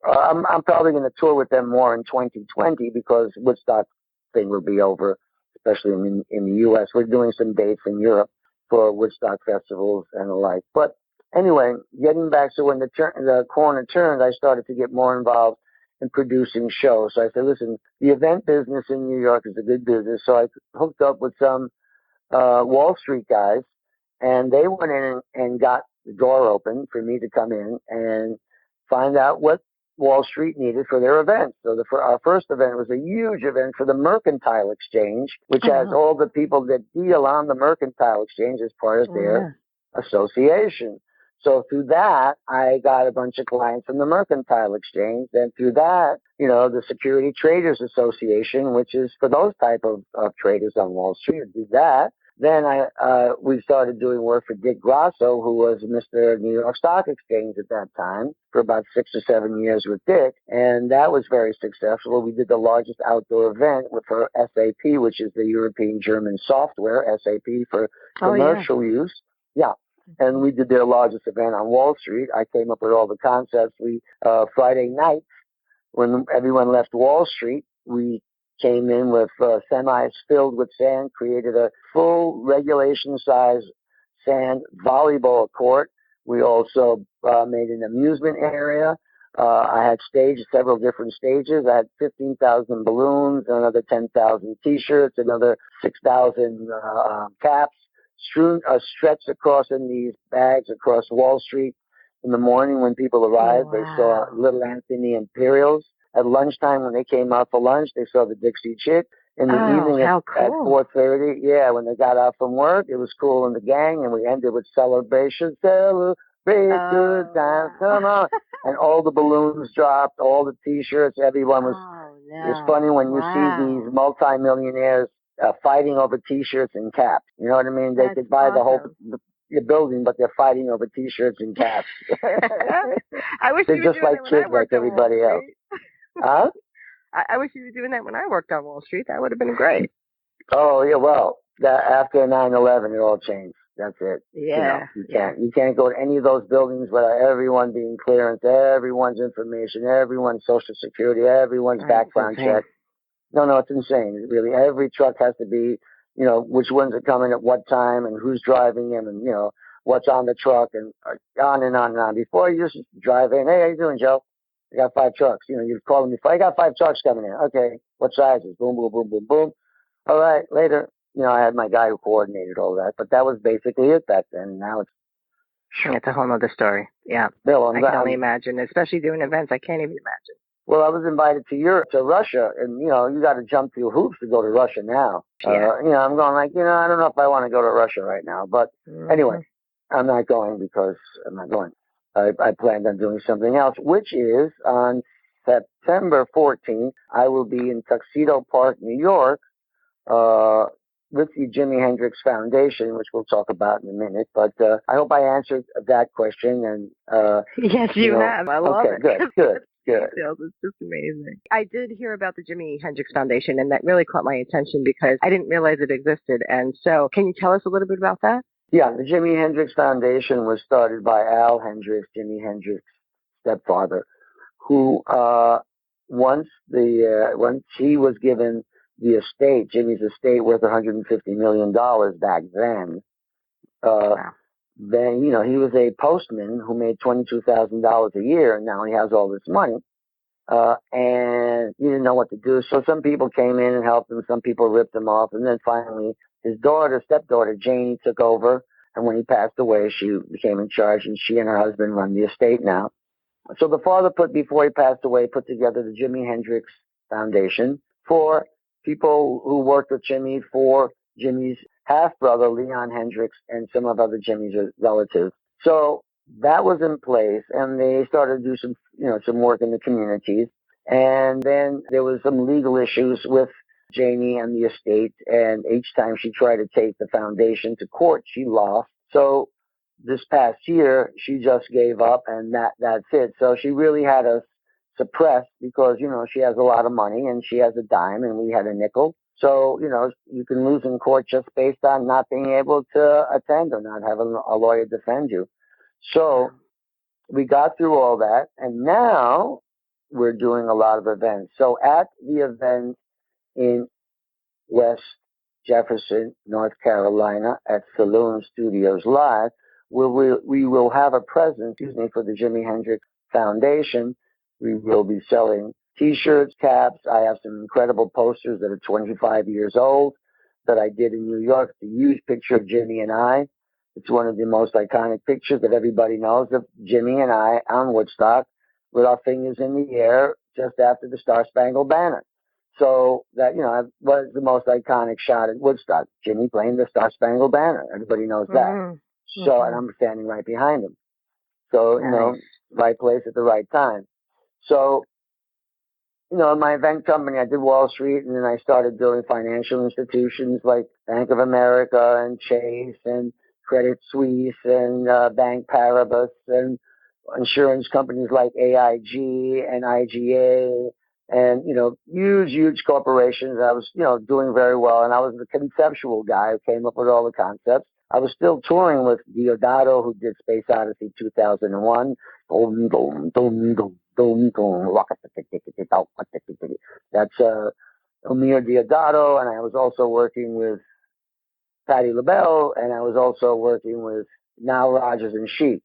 I'm probably going to tour with them more in 2020 because Woodstock thing will be over, especially in the U.S. We're doing some dates in Europe for Woodstock festivals and the like. But anyway, getting back to when the corner turned, I started to get more involved in producing shows. So I said, listen, the event business in New York is a good business. So I hooked up with some Wall Street guys, and they went in and got the door open for me to come in and find out what Wall Street needed for their events. So our first event was a huge event for the Mercantile Exchange, which has all the people that deal on the Mercantile Exchange as part of their association. So through that, I got a bunch of clients from the Mercantile Exchange. Then through that, the Security Traders Association, which is for those type of traders on Wall Street, did that. Then we started doing work for Dick Grasso, who was Mr. New York Stock Exchange at that time, for about 6 or 7 years with Dick. And that was very successful. We did the largest outdoor event for SAP, which is the European German software, SAP for commercial use. Yeah. And we did their largest event on Wall Street. I came up with all the concepts. Friday night, when everyone left Wall Street, we came in with semis filled with sand, created a full regulation size sand volleyball court. We also made an amusement area. I had several different stages. I had 15,000 balloons, another 10,000 T-shirts, another 6,000 caps, stretched across in these bags across Wall Street. In the morning when people arrived, they saw Little Anthony Imperials. At lunchtime, when they came out for lunch, they saw the Dixie Chick. In the evening at 4:30, when they got out from work, it was Cool and the Gang, and we ended with Celebration. Celebrate good times, come on. And all the balloons dropped, all the T-shirts, everyone was... It's funny when you see these multimillionaires fighting over T-shirts and caps. You know what I mean? They could buy the whole building, but they're fighting over T-shirts and caps. I wish they're just like kids, like everybody else. Huh? I wish you were doing that when I worked on Wall Street. That would have been great. Oh yeah, well, after 9/11, it all changed. That's it. Yeah. You can't go to any of those buildings without everyone being clearance, everyone's information, everyone's social security, everyone's background check. No, it's insane. Really, every truck has to be, which ones are coming at what time and who's driving them and, what's on the truck and on and on and on. Before you just drive in, hey, how you doing, Joe? I got 5 trucks. You'd call them before. I got 5 trucks coming in. Okay. What sizes? Boom, boom, boom, boom, boom. All right. Later. I had my guy who coordinated all that, but that was basically it back then. Now it's a whole other story. Yeah. Bill, I can only imagine, especially doing events. I can't even imagine. Well, I was invited to Europe, to Russia, and, you got to jump through hoops to go to Russia now. I'm going like, I don't know if I want to go to Russia right now. But anyway, I'm not going because I'm not going. I planned on doing something else, which is on September 14th, I will be in Tuxedo Park, New York, with the Jimi Hendrix Foundation, which we'll talk about in a minute. But I hope I answered that question. And yes, you have. I love it. Good. Details. It's just amazing. I did hear about the Jimi Hendrix Foundation, and that really caught my attention because I didn't realize it existed. And so, can you tell us a little bit about that? Yeah, the Jimi Hendrix Foundation was started by Al Hendrix, Jimi Hendrix's stepfather, who once he was given the estate, Jimmy's estate worth $150 million back then. Wow. Then, he was a postman who made $22,000 a year, and now he has all this money. And he didn't know what to do. So some people came in and helped him. Some people ripped him off. And then finally, his stepdaughter, Janie, took over. And when he passed away, she became in charge, and she and her husband run the estate now. So the father before he passed away, put together the Jimi Hendrix Foundation for people who worked with Jimmy, for Jimmy's half-brother, Leon Hendrix, and some of other Jimmy's relatives. So that was in place, and they started to do some work in the communities. And then there was some legal issues with Janie and the estate, and each time she tried to take the foundation to court, she lost. So this past year, she just gave up, and that's it. So she really had us suppressed because, she has a lot of money, and she has a dime, and we had a nickel. So, you can lose in court just based on not being able to attend or not having a lawyer defend you. So we got through all that, and now we're doing a lot of events. So at the event in West Jefferson, North Carolina, at Saloon Studios Live, we will have a presence, for the Jimi Hendrix Foundation. We will be selling T-shirts, caps. I have some incredible posters that are 25 years old that I did in New York. It's a huge picture of Jimmy and I. It's one of the most iconic pictures that everybody knows of Jimmy and I on Woodstock with our fingers in the air just after the Star Spangled Banner. So that, was the most iconic shot at Woodstock. Jimmy playing the Star Spangled Banner. Everybody knows that. Mm-hmm. So, and I'm standing right behind him. So, right place at the right time. So, in my event company, I did Wall Street, and then I started doing financial institutions like Bank of America and Chase and Credit Suisse and Bank Paribas and insurance companies like AIG and IGA and, huge corporations. I was, doing very well, and I was the conceptual guy who came up with all the concepts. I was still touring with Gerardo, who did Space Odyssey 2001. That's Amir Deodato, and I was also working with Patti LaBelle, and I was also working with Nile Rodgers and Chic.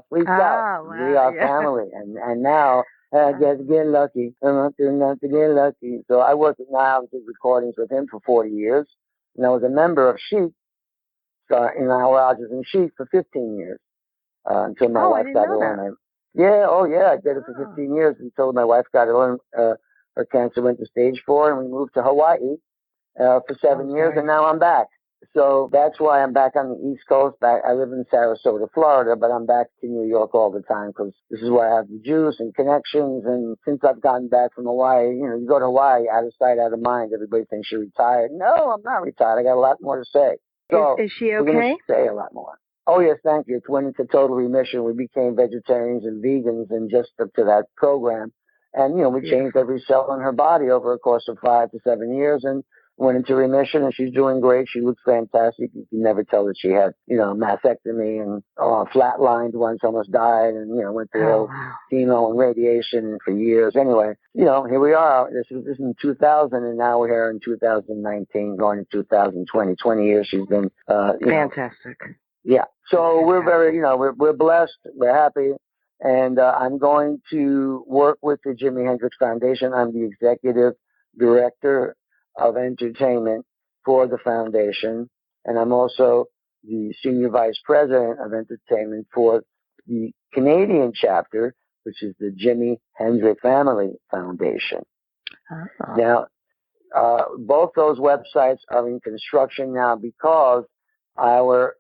Freaked out. Wow, We are family, and now I get lucky. I'm not doing not to get lucky. So I worked with Nile and did recordings with him for 40 years, and I was a member of Chic in Nile Rodgers and Chic for 15 years until my wife got ill. I did it for 15 years until my wife got ill. Her cancer went to stage 4, and we moved to Hawaii for 7 years, and now I'm back. So that's why I'm back on the East Coast. I live in Sarasota, Florida, but I'm back to New York all the time because this is where I have the juice and connections. And since I've gotten back from Hawaii, you go to Hawaii, out of sight, out of mind. Everybody thinks you're retired. No, I'm not retired. I got a lot more to say. So is she okay? We're going to say a lot more. Oh, yes, thank you. It went into total remission. We became vegetarians and vegans and just up to that program. And, we changed every cell in her body over a course of 5 to 7 years and went into remission, and she's doing great. She looks fantastic. You can never tell that she had, mastectomy and flatlined once, almost died, and, went through chemo and radiation for years. Anyway, here we are. This is in 2000, and now we're here in 2019, going to 2020. 20 years she's been, fantastic. Yeah. So we're very, we're blessed. We're happy. And I'm going to work with the Jimi Hendrix Foundation. I'm the executive director of entertainment for the foundation. And I'm also the senior vice president of entertainment for the Canadian chapter, which is the Jimi Hendrix Family Foundation. Oh. Now, both those websites are in construction now because our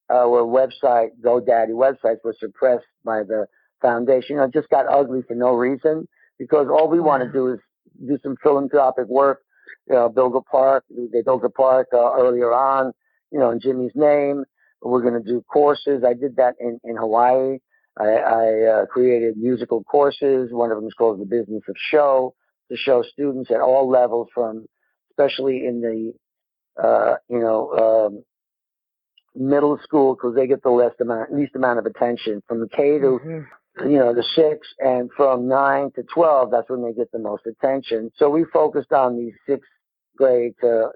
website, GoDaddy websites, was suppressed by the foundation. It just got ugly for no reason because all we want to do is do some philanthropic work build a park. They built a park earlier on, in Jimmy's name. We're going to do courses. I did that in Hawaii. I created musical courses. One of them is called The Business of Show, to show students at all levels, from especially in the middle school, because they get the least amount of attention, from the K to the 6, and from 9 to 12, that's when they get the most attention. So we focused on the 6th grade to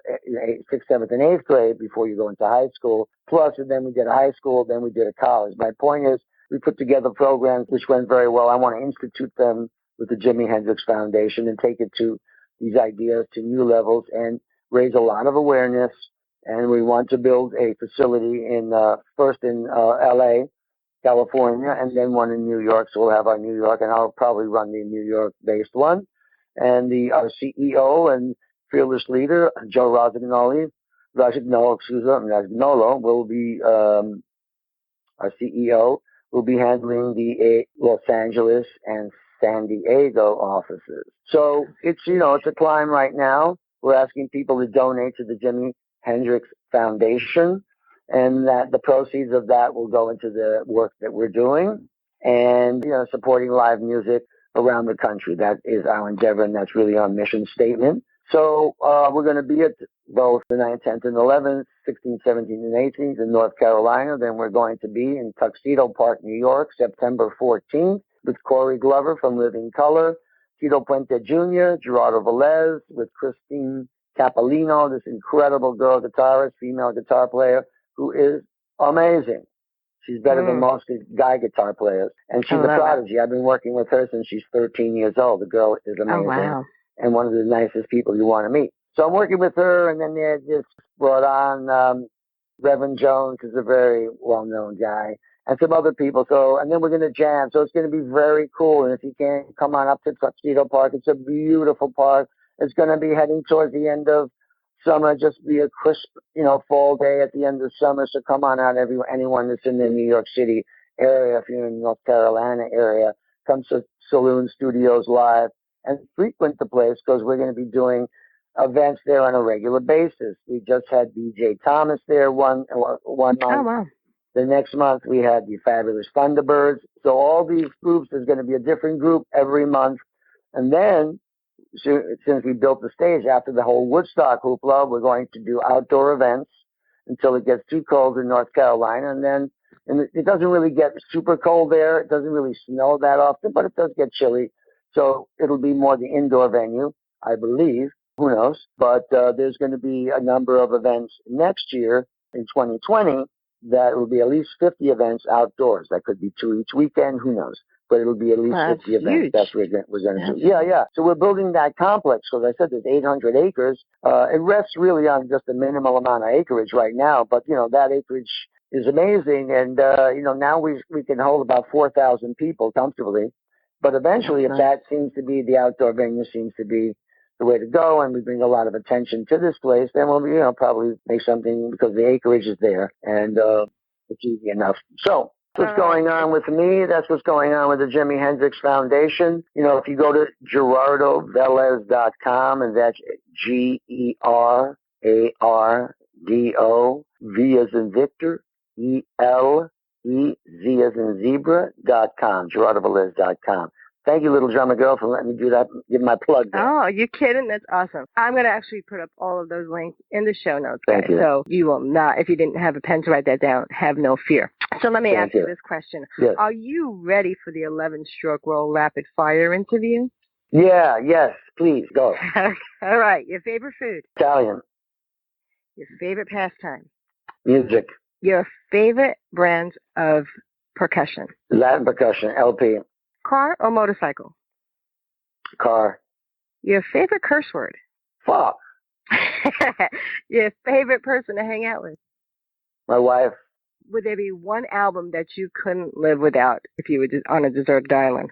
6th, 7th, and 8th grade before you go into high school. Plus, and then we did a high school, then we did a college. My point is, we put together programs which went very well. I want to institute them with the Jimi Hendrix Foundation and take it to these ideas to new levels and raise a lot of awareness. And we want to build a facility first in LA, California, and then one in New York. So we'll have our New York, and I'll probably run the New York-based one. And our CEO and fearless leader, Joe Rosignolo, will be our CEO. Will be handling the Los Angeles and San Diego offices. So it's a climb right now. We're asking people to donate to the Jimi Hendrix Foundation, and that the proceeds of that will go into the work that we're doing and supporting live music around the country. That is our endeavor, and that's really our mission statement. So we're going to be at both the 9th, 10th, and 11th, 16th, 17th, and 18th in North Carolina. Then we're going to be in Tuxedo Park, New York, September 14th, with Corey Glover from Living Color, Tito Puente Jr., Gerardo Velez, with Christine Capolino, this incredible girl guitarist, female guitar player, who is amazing. She's better than most guy guitar players. And she's a prodigy. I've been working with her since she's 13 years old. The girl is amazing. Oh, wow. And one of the nicest people you want to meet. So I'm working with her, and then they just brought on Reverend Jones, who's a very well-known guy, and some other people. So, and then we're going to jam. So it's going to be very cool. And if you can't, come on up to Tuxedo Park. It's a beautiful park. It's going to be heading towards the end of summer, just be a crisp, fall day at the end of summer. So come on out, anyone that's in the New York City area. If you're in North Carolina area, come to Saloon Studios Live and frequent the place, because we're going to be doing events there on a regular basis. We just had DJ Thomas there one month. Oh, wow. The next month we had the Fabulous Thunderbirds. So all these groups, there's going to be a different group every month. And then, since we built the stage after the whole Woodstock hoopla, we're going to do outdoor events until it gets too cold in North Carolina. And it doesn't really get super cold there. It doesn't really snow that often, but it does get chilly. So it'll be more the indoor venue, I believe. Who knows? But there's going to be a number of events next year in 2020 that will be at least 50 events outdoors. That could be 2 each weekend. Who knows? But it'll be at least 50 events. Huge. That's what we're going to do. Yeah. So we're building that complex, because I said there's 800 acres. It rests really on just a minimal amount of acreage right now. But, that acreage is amazing. And, now we can hold about 4,000 people comfortably. But eventually, if that seems to be the outdoor venue seems to be the way to go, and we bring a lot of attention to this place, then we'll, probably make something, because the acreage is there and it's easy enough. So what's going on with me? That's what's going on with the Jimi Hendrix Foundation. If you go to GerardoVelez.com, and that's GERARDO, V as in Victor, ELEZ as in Zebra.com, GerardoVelez.com. Thank you, little drummer girl, for letting me do that. Give my plug there. Oh, are you kidding? That's awesome. I'm going to actually put up all of those links in the show notes, guys. Thank you. So you will not, if you didn't have a pen to write that down, have no fear. So let me ask you this question. Yes. Are you ready for the 11-stroke roll rapid fire interview? Yeah, yes, please, go. All right. Your favorite food? Italian. Your favorite pastime? Music. Your favorite brand of percussion? Latin percussion, LP. Car or motorcycle? Car. Your favorite curse word? Fuck. Your favorite person to hang out with? My wife. Would there be one album that you couldn't live without if you were just on a deserted island?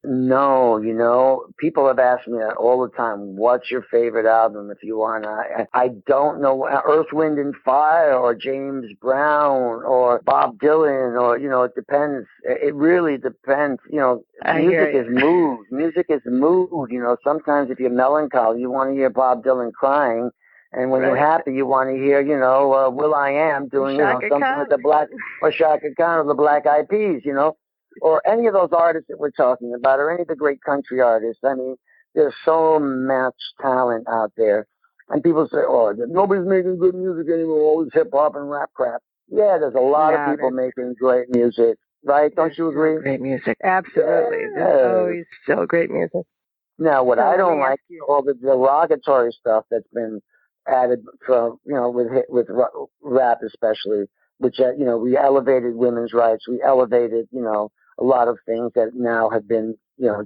No, people have asked me that all the time. What's your favorite album? If you want, I don't know. Earth, Wind and Fire, or James Brown, or Bob Dylan, or it depends. It really depends. Music is mood. Music is mood. Sometimes if you're melancholy, you want to hear Bob Dylan crying. And when you're happy, you want to hear, Will I Am doing, something with the Black, or Chaka Khan, or the Black Eyed Peas, or any of those artists that we're talking about, or any of the great country artists. I mean, there's so much talent out there. And people say, oh, nobody's making good music anymore, always hip-hop and rap crap. Yeah, there's a lot of people making great music, right? Don't you agree? Great music. Absolutely. Yeah. There's always still great music. Now, what I don't like is all the derogatory stuff that's been added from, with rap especially, which, we elevated women's rights. We elevated, a lot of things that now have been,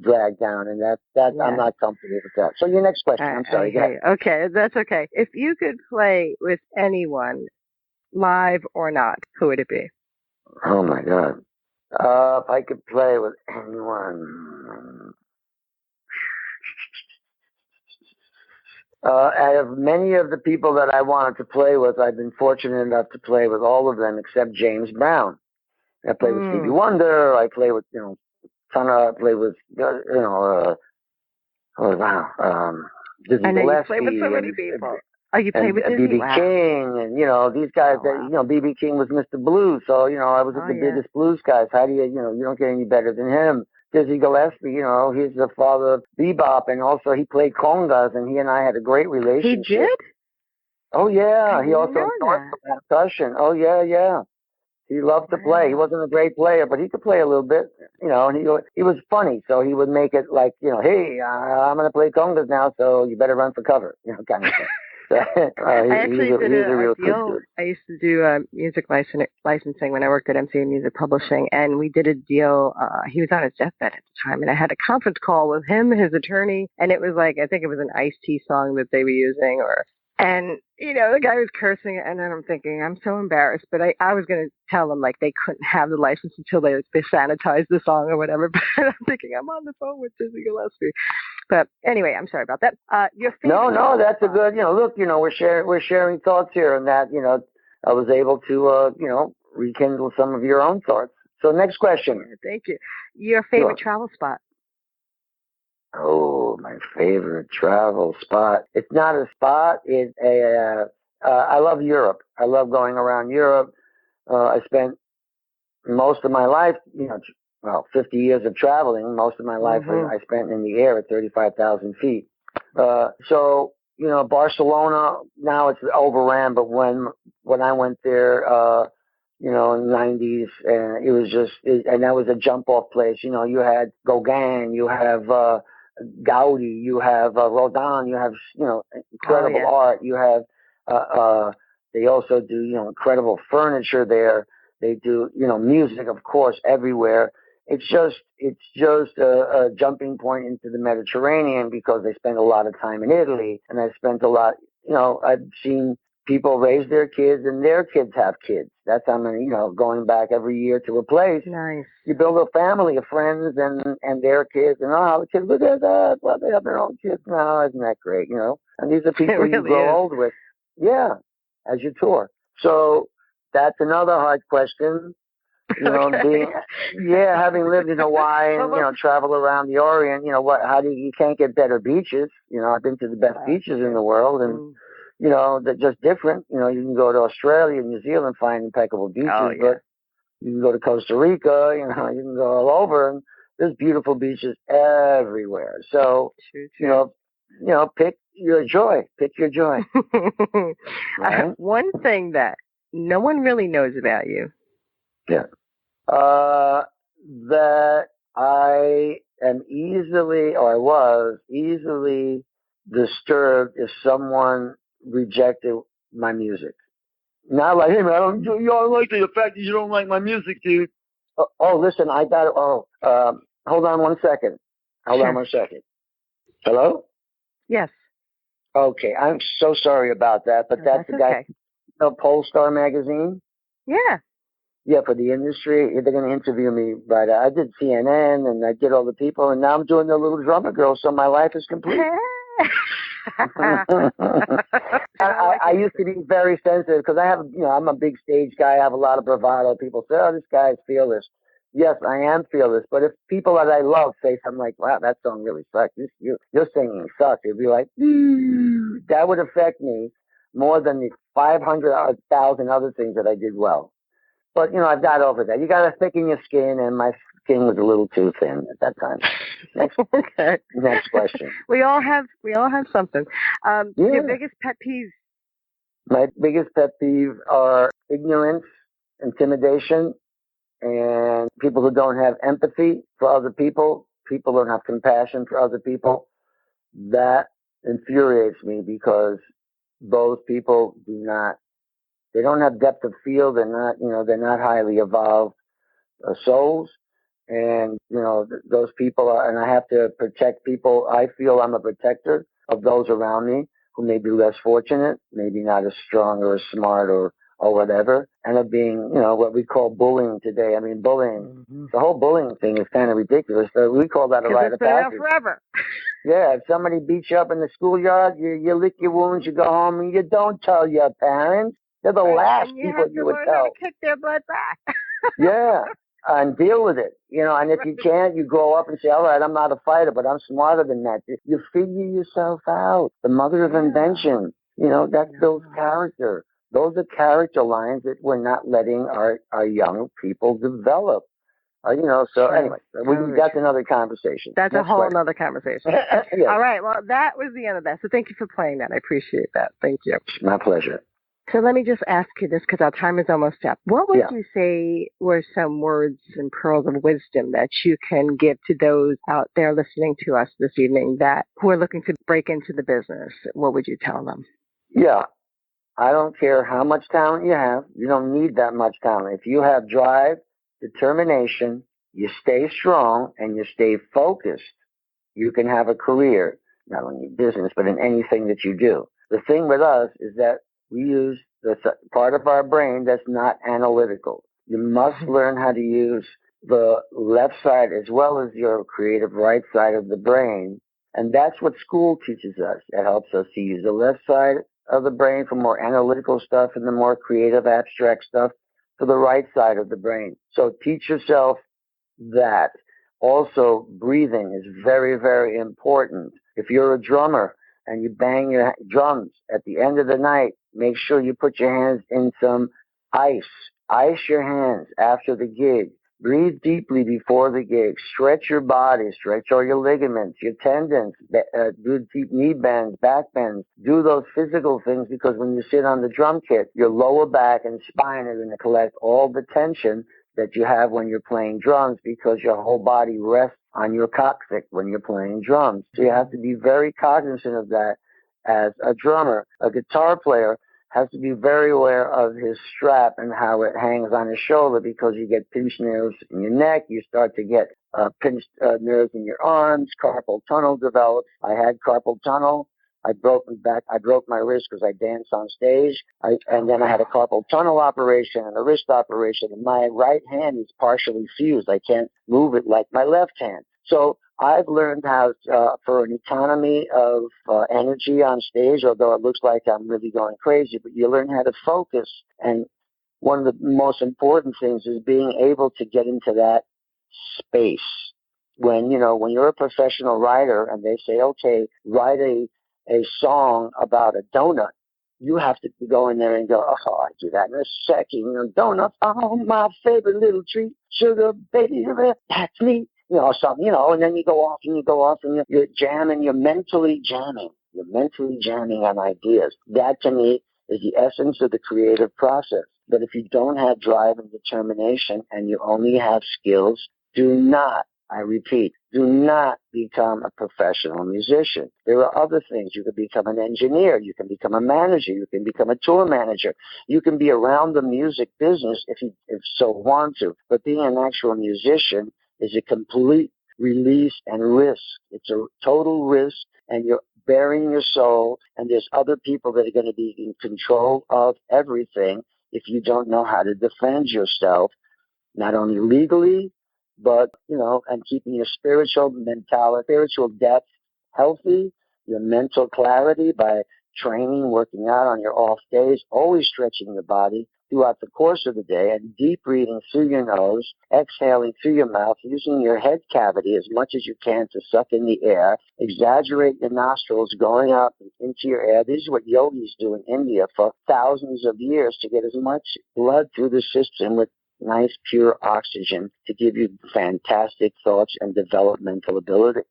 dragged down, and I'm not comfortable with that. So your next question, I'm sorry. Okay, that's okay. If you could play with anyone, live or not, who would it be? Oh my God. If I could play with anyone. Out of many of the people that I wanted to play with, I've been fortunate enough to play with all of them except James Brown. I played with Stevie Wonder. I played with, I played with, Dizzy I know Gillespie. You played with so many people. Oh, you played with B.B. King, and, these guys that, B.B. King was Mr. Blues. So, I was the biggest blues guys. How do you don't get any better than him. Dizzy Gillespie, he's the father of bebop, and also he played congas, and he and I had a great relationship. He did? Oh, yeah. He also taught percussion. Oh, yeah. He loved to play. He wasn't a great player, but he could play a little bit, and he was funny. So he would make it like, hey, I'm going to play congas now, so you better run for cover, kind of thing. I actually did a deal. I used to do music licensing when I worked at MGM Music Publishing, and we did a deal. He was on his deathbed at the time, and I had a conference call with him, his attorney, and it was like, I think it was an Ice-T song that they were using, and, the guy was cursing, and then I'm thinking, I'm so embarrassed, but I was going to tell them, like, they couldn't have the license until they sanitized the song or whatever, but I'm thinking, I'm on the phone with Dizzy Gillespie. But anyway, I'm sorry about that. Your favorite No, that's a good, look, we're sharing thoughts here, and that, I was able to, rekindle some of your own thoughts. So next question. Thank you. Your favorite travel spot? Oh, my favorite travel spot. It's not a spot. It's I love Europe. I love going around Europe. I spent most of my life, 50 years of traveling. Most of my life I spent in the air at 35,000 feet. So, Barcelona, now it's overran, but when I went there, in the 90s, and it was and that was a jump off place. You had Gauguin, you have, Gaudi, you have Rodin, you have incredible art. You have they also do incredible furniture there. They do music, of course, everywhere. It's just a jumping point into the Mediterranean because they spend a lot of time in Italy, and I spent a lot. I've seen people raise their kids, and their kids have kids. That's how many, going back every year to a place. Nice. You build a family of friends and their kids, and the kids look at that. Well, they have their own kids now. Isn't that great? And these are people you grow old with. Yeah, as you tour. So that's another hard question. Having lived in Hawaii and travel around the Orient, you can't get better beaches. I've been to the best beaches in the world, and they're just different. You can go to Australia and New Zealand, find impeccable beaches, but you can go to Costa Rica, you can go all over, and there's beautiful beaches everywhere. So, pick your joy. Pick your joy. Right? One thing that no one really knows about you. Yeah. That I am I was easily disturbed if someone rejected my music. Not like, hey man, you don't like the fact that you don't like my music, dude. Listen, I got it. Hold on one second. Hold on one second. Hello? Yes. Okay, I'm so sorry about that, but that's the guy, Polestar magazine? Yeah. Yeah, for the industry, they're going to interview me. But I did CNN and I did all the people, and now I'm doing the Little Drummer Girl, so my life is complete. I used to be very sensitive because I have, I'm a big stage guy. I have a lot of bravado. People say, "Oh, this guy is fearless." Yes, I am fearless. But if people that I love say something like, "Wow, that song really sucks. Your singing sucks," it'd be like, that would affect me more than the 500,000 other things that I did well. But I've got over that. You got to thicken your skin, and my skin was a little too thin at that time. Okay. Next question. We all have something. Yeah. Your biggest pet peeves? My biggest pet peeve are ignorance, intimidation, and people who don't have empathy for other people. People don't have compassion for other people. That infuriates me because those people they don't have depth of field. They're not highly evolved souls. And, those people and I have to protect people. I feel I'm a protector of those around me who may be less fortunate, maybe not as strong or as smart or whatever, and of being, what we call bullying today. I mean, bullying, the whole bullying thing is kind of ridiculous. So we call that a rite of passage. Forever. Yeah, if somebody beats you up in the schoolyard, you lick your wounds, you go home, and you don't tell your parents. They're the last people you would tell. How to kick their butt back. Yeah, and deal with it. And if you can't, you grow up and say, all right, I'm not a fighter, but I'm smarter than that. You figure yourself out. The mother of invention. That builds character. Those are character lines that we're not letting our young people develop. Anyway, that's another conversation. That's a whole other conversation. Yes. All right, well, that was the end of that. So thank you for playing that. I appreciate that. Thank you. My pleasure. So let me just ask you this because our time is almost up. What would you say were some words and pearls of wisdom that you can give to those out there listening to us this evening who are looking to break into the business? What would you tell them? Yeah. I don't care how much talent you have. You don't need that much talent. If you have drive, determination, you stay strong, and you stay focused, you can have a career, not only in business, but in anything that you do. The thing with us is that we use the part of our brain that's not analytical. You must learn how to use the left side as well as your creative right side of the brain. And that's what school teaches us. It helps us to use the left side of the brain for more analytical stuff and the more creative, abstract stuff for the right side of the brain. So teach yourself that. Also, breathing is very, very important. If you're a drummer and you bang your drums at the end of the night, make sure you put your hands in some ice. Ice your hands after the gig. Breathe deeply before the gig. Stretch your body. Stretch all your ligaments, your tendons. Do deep knee bends, back bends. Do those physical things because when you sit on the drum kit, your lower back and spine are going to collect all the tension that you have when you're playing drums because your whole body rests on your coccyx when you're playing drums. So you have to be very cognizant of that as a drummer. A guitar player has to be very aware of his strap and how it hangs on his shoulder because you get pinched nerves in your neck, you start to get pinched nerves in your arms, carpal tunnel develops. I had carpal tunnel. I broke my wrist because I danced on stage. And then I had a carpal tunnel operation and a wrist operation. And my right hand is partially fused. I can't move it like my left hand. So I've learned how for an economy of energy on stage, although it looks like I'm really going crazy, but you learn how to focus. And one of the most important things is being able to get into that space. When you're a professional writer and they say, okay, write a song about a donut, you have to go in there and go, oh, I do that in a second. Donuts, oh, my favorite little treat. Sugar, baby, that's me. Something, and then you go off and you're jamming, you're mentally jamming. You're mentally jamming on ideas. That to me is the essence of the creative process. But if you don't have drive and determination and you only have skills, do not, I repeat, do not become a professional musician. There are other things. You can become an engineer. You can become a manager. You can become a tour manager. You can be around the music business if you so want to. But being an actual musician is a complete release and risk. It's a total risk, and you're bearing your soul, and there's other people that are going to be in control of everything. if you don't know how to defend yourself, not only legally, but, and keeping your spiritual mentality, spiritual depth healthy, your mental clarity by training, working out on your off days, always stretching your body throughout the course of the day, and deep breathing through your nose, exhaling through your mouth, using your head cavity as much as you can to suck in the air, exaggerate your nostrils going up into your air. This is what yogis do in India for thousands of years to get as much blood through the system with nice, pure oxygen to give you fantastic thoughts and developmental ability.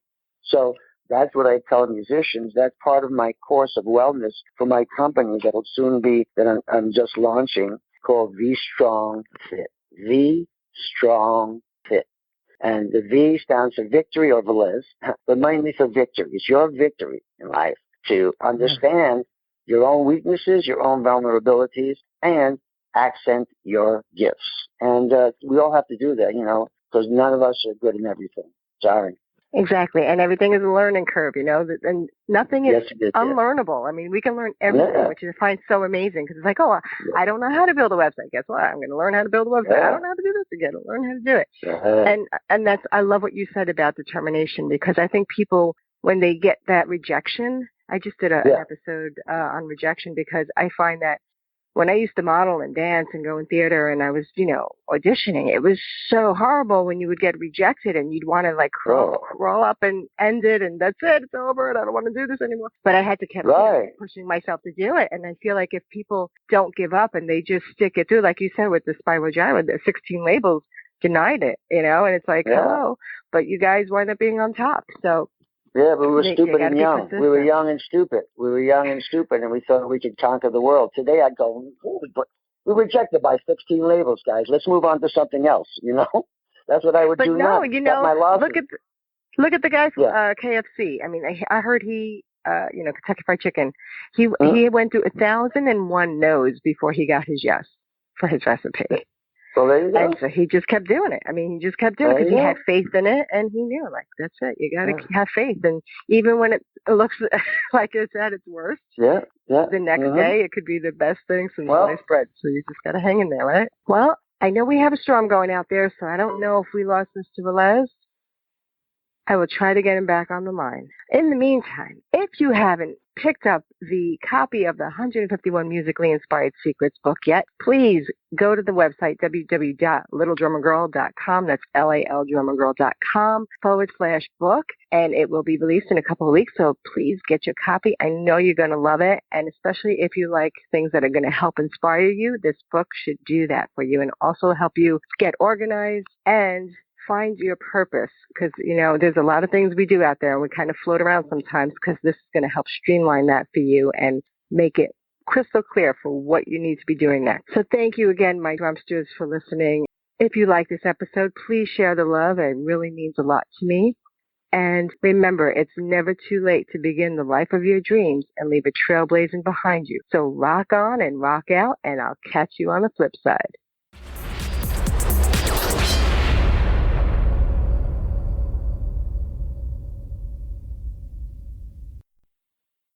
So that's what I tell musicians. That's part of my course of wellness for my company that'll soon be, that I'm just launching, called V Strong Fit. V Strong Fit. And the V stands for victory or Velez, but mainly for victory. It's your victory in life to understand your own weaknesses, your own vulnerabilities, and accent your gifts. And we all have to do that, because none of us are good in everything. Sorry. Exactly. And everything is a learning curve, and nothing is unlearnable. I mean, we can learn everything, which I find so amazing, because it's like, I don't know how to build a website. Guess what? I'm going to learn how to build a website. I don't know how to do this again. I'll learn how to do it. And that's, I love what you said about determination, because I think people, when they get that rejection, I just did an episode on rejection, because I find that when I used to model and dance and go in theater and I was, auditioning, it was so horrible when you would get rejected and you'd want to crawl up and end it, and that's it, it's over and I don't want to do this anymore. But I had to keep pushing myself to do it. And I feel like if people don't give up and they just stick it through, like you said with the Spyro, the 16 labels denied it, and it's like, hello, but you guys wind up being on top. So yeah, but we were stupid and young. We were young and stupid. And we thought we could conquer the world. Today I'd go, but we were rejected by 16 labels, guys. Let's move on to something else, That's what I would do now. Look at the guy from KFC. I mean, I heard he, Kentucky Fried Chicken, he went through 1,001 no's before he got his yes for his recipe. So there you go. And so he just kept doing it. I mean, he just kept doing it because he had faith in it, and he knew, that's it. You got to have faith. And even when it looks like it's at its worst, the next day it could be the best thing since sliced bread. So you just got to hang in there, right? Well, I know we have a storm going out there, so I don't know if we lost Mr. Velez. I will try to get him back on the line. In the meantime, if you haven't picked up the copy of the 151 Musically Inspired Secrets book yet, please go to the website www.littledrummergirl.com. That's LALdrummergirl.com/book. And it will be released in a couple of weeks. So please get your copy. I know you're going to love it. And especially if you like things that are going to help inspire you, this book should do that for you and also help you get organized and find your purpose, because, there's a lot of things we do out there and we kind of float around sometimes, because this is going to help streamline that for you and make it crystal clear for what you need to be doing next. So thank you again, my drumsters, for listening. If you like this episode, please share the love. It really means a lot to me. And remember, it's never too late to begin the life of your dreams and leave a trailblazing behind you. So rock on and rock out, and I'll catch you on the flip side.